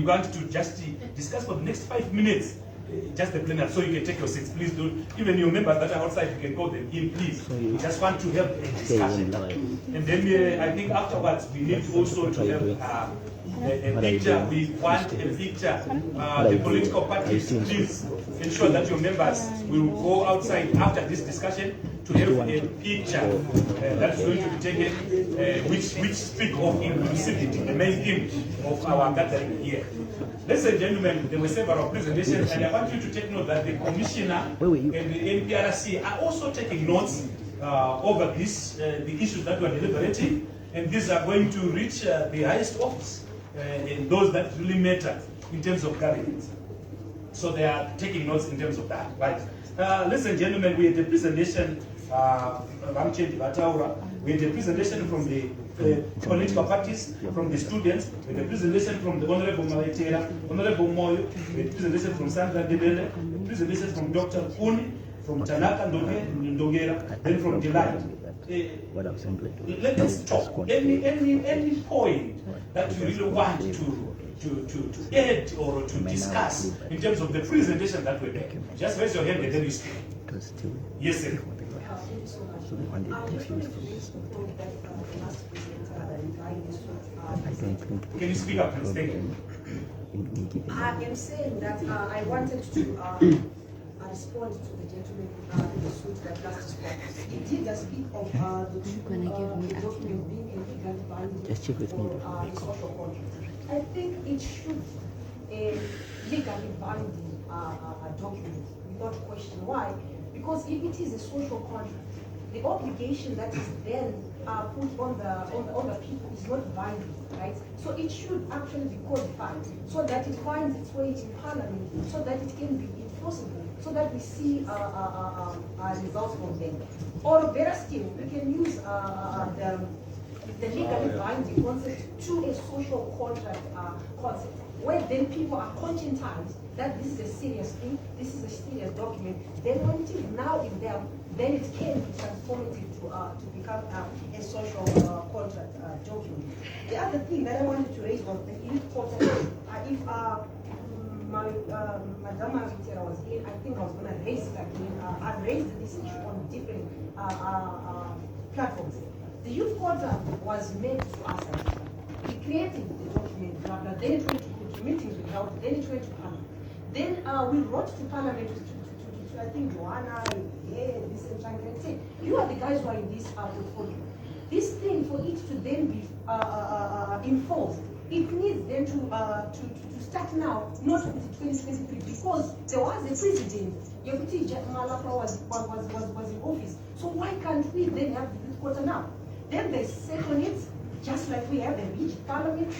want to just discuss for the next 5 minutes. Just the plenary, so you can take your seats. Please don't. Even your members that are outside, you can call them in, please. We just want to have a discussion. And then I think afterwards, we need also to have a picture. We want a picture. The political parties, please ensure that your members will go outside after this discussion to have a picture that's going to be taken, which speak of inclusivity, the main theme of our gathering here. Ladies and gentlemen, there were several presentations, and I want you to take note that the Commissioner and the NPRC are also taking notes over this, the issues that we are deliberating. and these are going to reach the highest office, and those that really matter in terms of governance. So they are taking notes in terms of that, right? Ladies and gentlemen, we had a presentation, we had a presentation from the political parties, from the students, we had a presentation from the Honorable Maletera, Honorable Moyo, we had a presentation from Sandra Debele, a presentation from Dr. Kuni, from Tanaka Ndogera, then from Delight. Let us talk. Any point that you really want to add or to discuss in terms of the presentation that we make. Just raise your hand and then you speak. Yes, sir. Can you speak up, please? Thank you. I am saying that I wanted to respond to the gentleman in the suit that last spoke. He did speak of the document being a legally binding Just check with me. the social contract. I think it should a legally binding document without question. Why? Because if it is a social contract, the obligation that is then put on the people is not binding, right? So it should actually be codified so that it finds its way in Parliament, so that it can be enforceable, so that we see results from them. Or better still, we can use the legally binding concept to a social contract concept, where then people are conscientized that this is a serious thing, this is a serious document. Then when it is now in them, then it can be transformed to become a social contract document. The other thing that I wanted to raise was the youth quota. If Madam Maritera was here, I think I was going to raise it again. I've raised this issue on different platforms. The youth quota was made to us. We created the document, blah, blah. Then it went to meetings without, then it went to Parliament. Then we wrote to Parliament to I think, Joanna, this and trying to say, you are the guys who are in this portfolio. This thing, for it to then be enforced, it needs then to start now, not with 2023, because there was a president, Yekuti Malapa was in office. So why can't we then have the youth quota now? Then they set on it, just like we have a rich parliament,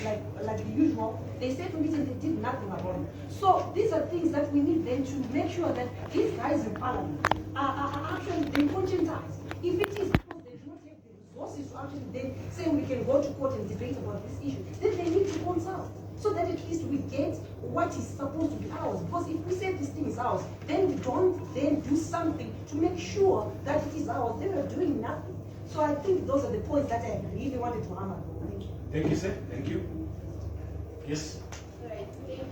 like the usual. They set on it and they did nothing about it. So these are things that we need then to make sure that these guys in parliament are actually conscientized. If it is because they do not have the resources to actually then say we can go to court and debate about this issue, then they need to consult, so that at least we get what is supposed to be ours. Because if we say this thing is ours, then we don't then do something to make sure that it is ours, then we're doing nothing. So I think those are the points that I really wanted to hammer. Thank you. Thank you, sir. Thank you. Yes. Right. Thank you.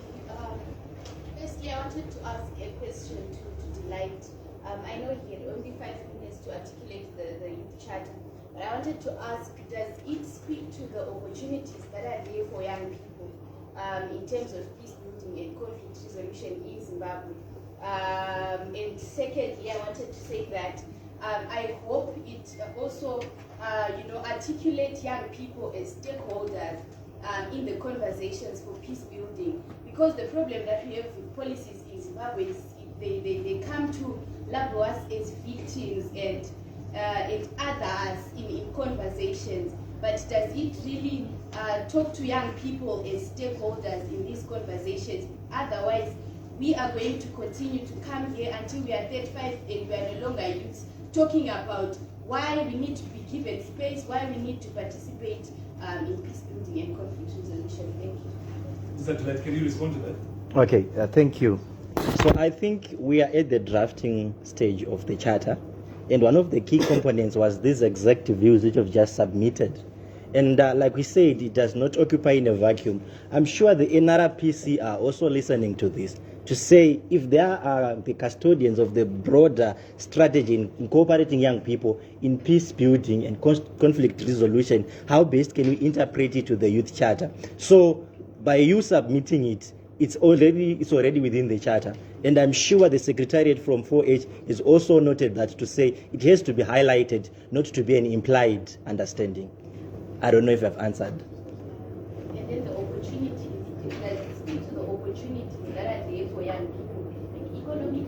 Firstly, I wanted to ask a question to Delight. I know he had only 5 minutes to articulate the youth charter, but I wanted to ask, does it speak to the opportunities that are there for young people in terms of peace building and conflict resolution in Zimbabwe? And secondly, I wanted to say that I hope it also, articulate young people as stakeholders in the conversations for peace building. Because the problem that we have with policies in Zimbabwe is they come to label us as victims and others in conversations. But does it really talk to young people as stakeholders in these conversations? Otherwise, we are going to continue to come here until we are 35 and we are no longer youths, talking about why we need to be given space, why we need to participate in peace building and conflict resolution. Thank you. Is that right? Can you respond to that? Okay, thank you. So I think we are at the drafting stage of the charter, and one of the key components was these executive views which have just submitted. And like we said, it does not occupy in a vacuum. I'm sure the NRPC are also listening to this, to say if they are the custodians of the broader strategy in incorporating young people in peace building and conflict resolution, how best can we interpret it to the youth charter? So by you submitting it, it's already within the charter. And I'm sure the secretariat from 4H is also noted that, to say it has to be highlighted, not to be an implied understanding. I don't know if I've answered. And then the opportunities, does it speak to the opportunities that are there for young people, like economic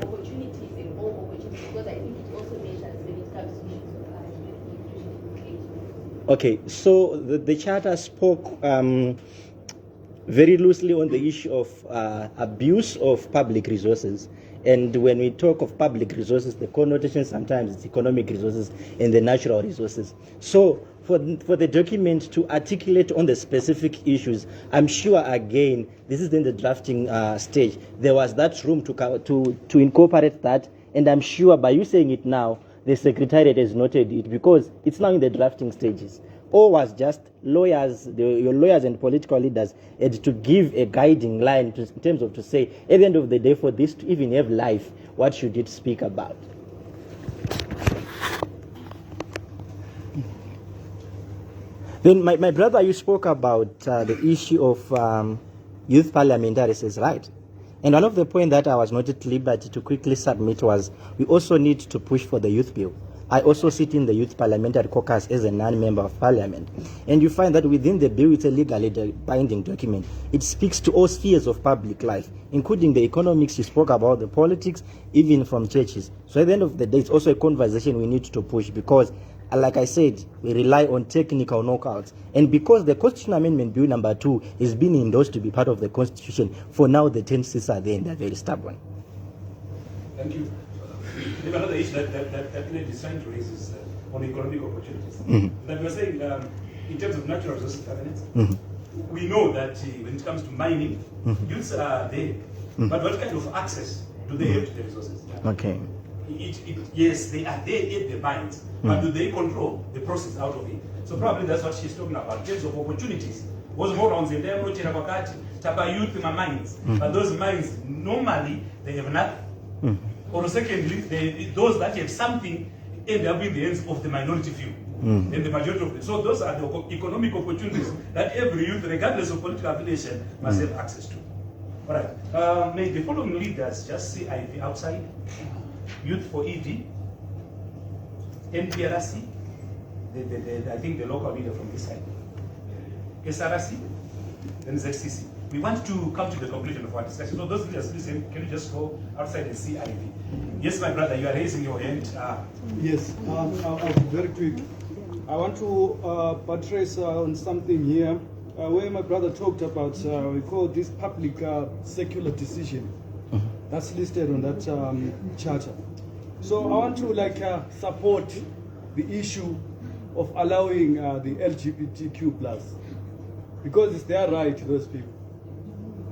opportunities and all opportunities, because I think it also measures when it comes to issues of Okay, so the charter spoke very loosely on the issue of abuse of public resources. And when we talk of public resources, the connotation sometimes is economic resources and the natural resources. So for the document to articulate on the specific issues, I'm sure, again, this is in the drafting stage, there was that room to incorporate that. And I'm sure by you saying it now, the Secretariat has noted it because it's now in the drafting stages. Or was just lawyers, your lawyers and political leaders had to give a guiding line in terms of to say, at the end of the day, for this to even have life, what should it speak about? Then, my brother, you spoke about the issue of youth parliamentaries, right? And one of the points that I was not at liberty to quickly submit was we also need to push for the youth bill. I also sit in the Youth Parliamentary Caucus as a non-member of Parliament. And you find that within the bill, it's a legally binding document. It speaks to all spheres of public life, including the economics. You spoke about the politics, even from churches. So at the end of the day, it's also a conversation we need to push because, like I said, we rely on technical knockouts. And because the Constitutional Amendment Bill number 2 is being endorsed to be part of the Constitution, for now the 10 seats are there and they're very stubborn. Thank you. Another issue that Ned is trying to raise is on economic opportunities. That we're saying, in terms of natural resources governance, we know that when it comes to mining, youths are there. But what kind of access do they have to the resources? Okay. Yes, they are there at the mines, but do they control the process out of it? So probably that's what she's talking about, in terms of opportunities. Was more on the youth mines, but those mines normally they have nothing. Or secondly, those that have something end up in the hands of the minority few. And the majority of them. So those are the economic opportunities that every youth, regardless of political affiliation, must have access to. All right. May the following leaders just see IV outside. Youth for ED, NPRC, I think the local leader from this side, SRC, then ZCC. We want to come to the conclusion of our discussion. So those leaders, listen, can you just go outside and see IV? Yes, my brother, you are raising your hand. Yes, I'll be very quick. I want to buttress on something here, where my brother talked about, we call this public secular decision. That's listed on that charter. So I want to support the issue of allowing the LGBTQ+, because it's their right, those people.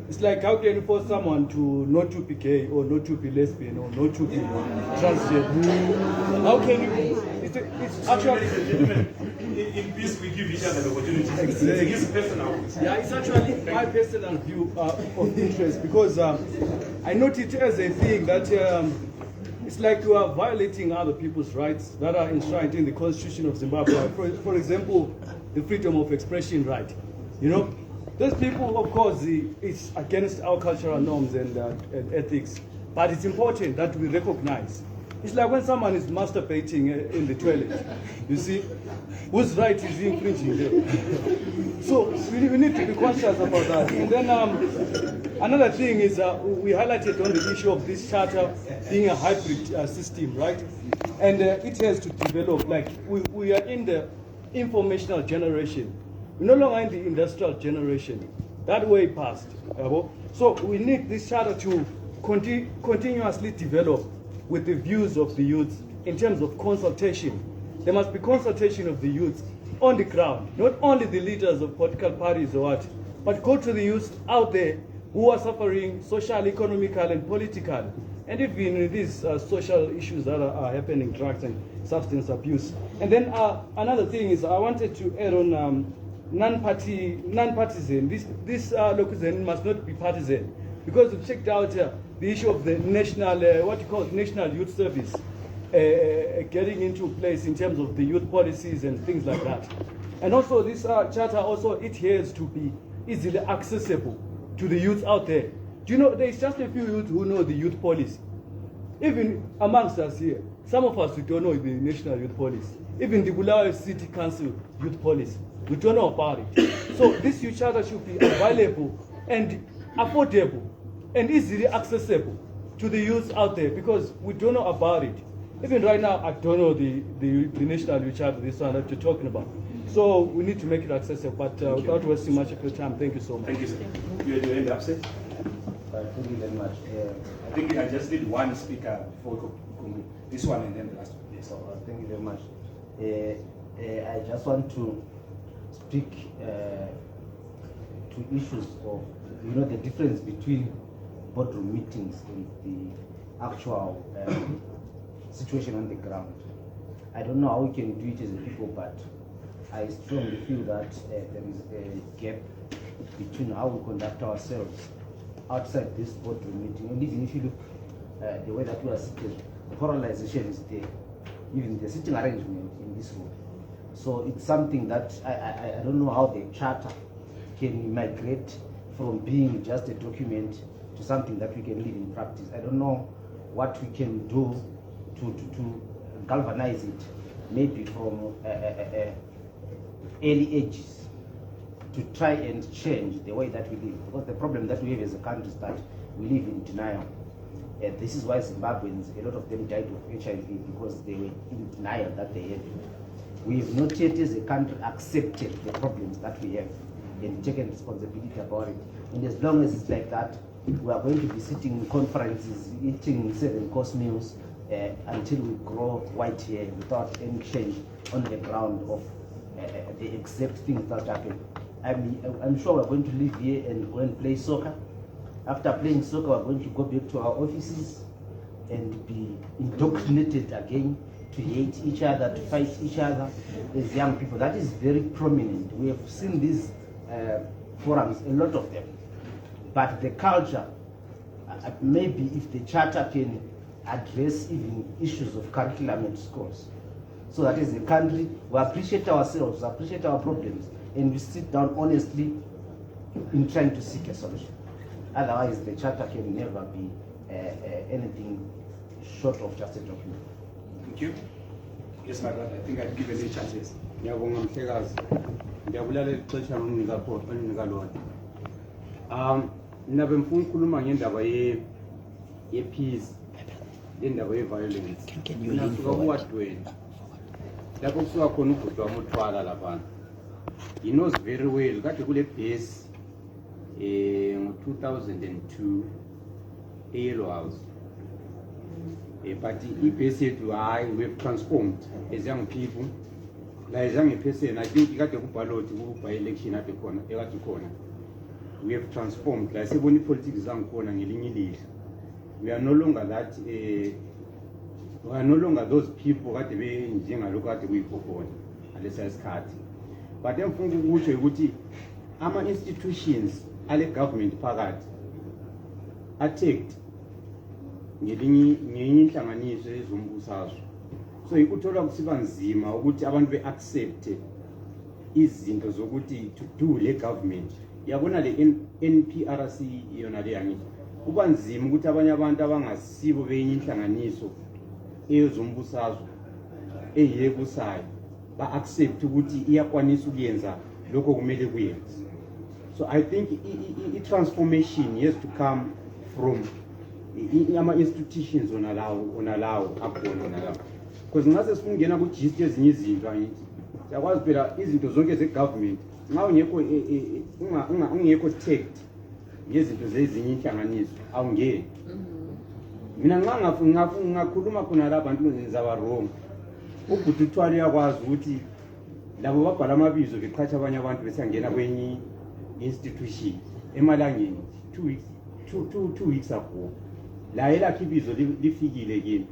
It's like, how can you force someone to not to be gay or not to be lesbian or not to be transgender? How can you? It's actually in peace we give each other the opportunity. Exactly. It's personal. Yeah, it's actually my personal view of interest because I note it as a thing that it's like you are violating other people's rights that are enshrined in the Constitution of Zimbabwe. For example, the freedom of expression right. You know, those people, of course, it's against our cultural norms and ethics, but it's important that we recognize. It's like when someone is masturbating in the toilet, you see, whose right is he infringing there? So we need to be conscious about that. And then another thing is we highlighted on the issue of this charter being a hybrid system, right? And it has to develop, like we are in the informational generation. We're no longer in the industrial generation. That way passed. So we need this charter to continuously develop with the views of the youth in terms of consultation. There must be consultation of the youth on the ground, not only the leaders of political parties or what, but go to the youth out there who are suffering social, economical, and political, and even these social issues that are happening, drugs and substance abuse. And then another thing is I wanted to add on non-partisan. This location must not be partisan, because we checked out the issue of the national, National Youth Service getting into place in terms of the youth policies and things like that. And also this charter also adheres to be easily accessible to the youth out there. Do you know, there's just a few youth who know the youth policy. Even amongst us here, some of us, we don't know the National Youth Policy. Even the Bulawayo City Council Youth Policy, we don't know about it. So this youth charter should be available and affordable and easily accessible to the youth out there, because we don't know about it. Even right now, I don't know the national youth charter, this one that you're talking about. So we need to make it accessible, but without wasting much of your time, thank you so much. Thank you, sir. You end up, sir? Thank you very much. I think I just need one speaker before this one and then the last one. Yes. Thank you very much. I just want to speak to issues of, the difference between boardroom meetings and the actual situation on the ground. I don't know how we can do it as a people, but I strongly feel that there is a gap between how we conduct ourselves outside this boardroom meeting. And even if you look the way that we are seated, the polarization is there, even the sitting arrangement in this room. So it's something that I don't know how the charter can migrate from being just a document to something that we can live in practice. I don't know what we can do to galvanize it, maybe from early ages, to try and change the way that we live. Because the problem that we have as a country is that we live in denial. This is why Zimbabweans, a lot of them died of HIV, because they were in denial that they had it. We have not yet as a country accepted the problems that we have and taken responsibility about it. And as long as it's like that, we are going to be sitting in conferences, eating 7-course meals until we grow white hair without any change on the ground of the exact things that happen. I'm sure we're going to live here and go and play soccer. After playing soccer, we're going to go back to our offices and be indoctrinated again to hate each other, to fight each other as young people. That is very prominent. We have seen these forums, a lot of them. But the culture, maybe if the charter can address even issues of curriculum in schools, so that as a country, we appreciate ourselves, appreciate our problems, and we sit down honestly in trying to seek a solution. Otherwise, the charter can never be anything short of just a document. Thank you. Yes, my brother, I think I've given you chances. Ngiyabonga mhlekazi. Ngiyabulala ixesha ngokunika lona. Nabe mfuna ukukhuluma ngendaba ye-peace, indaba ye-violence. Nasuka kuwadweni. Lapho kusuka khona ubhuti wami uthwala laphana. He knows very well, kade kule base ngo-2002 e-Yellow House. But ibase yethu hayi, we have transformed as young people. La as young person, I think kade kubhalot by-election ade khona, ekade khona. We have transformed. Like seboni politics zangikhona ngelinye ilihlo. We are no longer that. We are no longer those people kade benjengalokho kade kuyikho khona ngalesa sikhathi. But emfuna ukutsho ukuthi ama institutions ale government phakathi attacked ngenye inhlanganiso yezombusazwe. So ikuthola kusiba nzima ukuthi abantu be-accept izinto zokuthi to do le government. Yabona le NPRC yona le yangithi kuba nzima ukuthi abanye abantu abangasibo benye inhlanganiso eyozombusazwe eyebusayo ba-accept ukuthi iyakwanisa ukuyenza lokho kumele kuyenze. So I think i-transformation has to come from ama-institutions onalawo akhona onalawo. Because ngase sifuna ukungena ku-gist ezinye izinto angithi siyakwazi phela izinto zonke ze-government nxa ungekho tagged ngezinto zezinye inhlanganiso awungeni. Mina ngakhuluma khona la bantu ngizaba wrong. Ubhuti uthwala uyakwazi ukuthi labo babhala amabizo beqhatsha abanye abantu besangena kwenye institution emalangeni 2 weeks ago. La elakhe ibizo lifikile kimi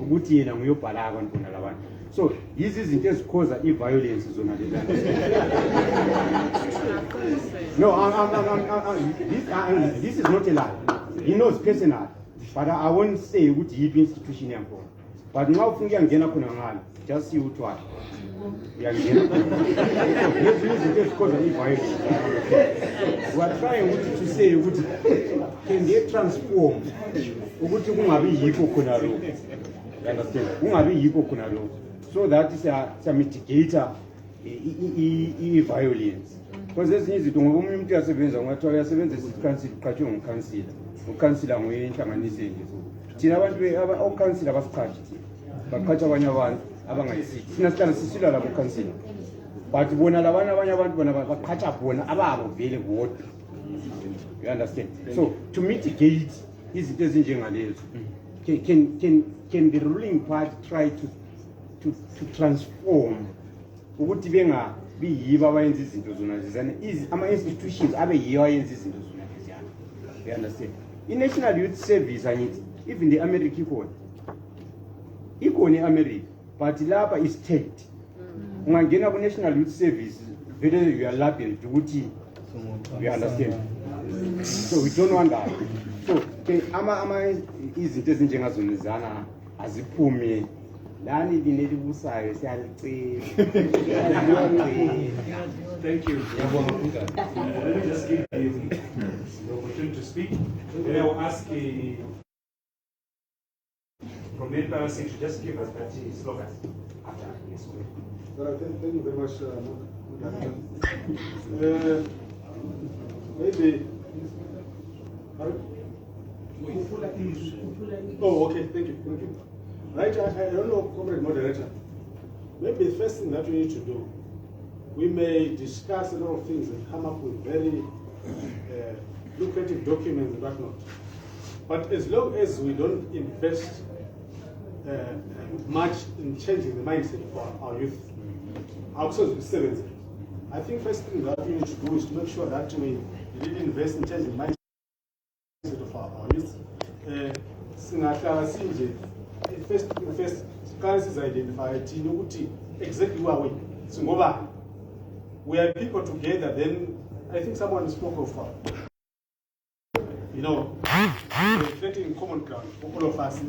ukuthi yena nguyobhala abantu bona labantu. So yizi izinto ezikhoza i-violence zona lezana. No, this is not a lie. He knows personally. But I won't say ukuthi yiphi institution yakhona. But nxa ufuna ukuyangena khona ngalo, just see uthwala. Uyangena. Lezi izinto ezikhoza i-violence. We are trying to say ukuthi can they transform ukuthi kungabi yikho khona lo. You understand? Kungabi yikho khona lo. So that is a mitigator i-violence. Because ezinye izinto ngoba umuntu uyasebenza ngathiwa uyasebenzisa i-council uqhatshwe ngumkhansila. Ukhansila nguyinhlanganiso nje. Thina abantu okhansila basiqhashi thina. baqhatsha abanye abantu abangayisithi thina sihlala sisilwa labo council but bona labanye abanye abantu bona baqhatsha bona ababo vele bodwa. You understand? So to mitigate izinto ezinjengalezo, can the ruling party try to transform ukuthi bengabi yibo abayenza izinto zona lezana, ama-institutions abe yiwo ayenza izinto zona lezana. You understand? I-National Youth Service angithi even the America ikhona i-America but lapha is state. Ungangena ku-National Youth Service vele you are labeled ukuthi, you understand? So we don't want that. So izinto ezinjengazona lezana aziphumi lani linelibusayo siyalicela. Thank you. Let me just give you the opportunity to speak. Then I will ask from the entire section to just give us that slogan. Thank you very much, maybe. Oh, okay, thank you. Right, I don't know, Comrade Moderator. Maybe the first thing that we need to do, we may discuss a lot of things and come up with very lucrative documents and whatnot. But as long as we don't invest much in changing the mindset for our youth, I think first thing that we need to do is to make sure that we really invest in changing the mindset of our youth. First, currencies identified exactly where we are people together. Then I think someone spoke of creating common ground for all of us.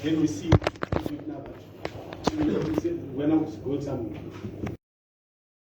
Then we see we're not going somewhere.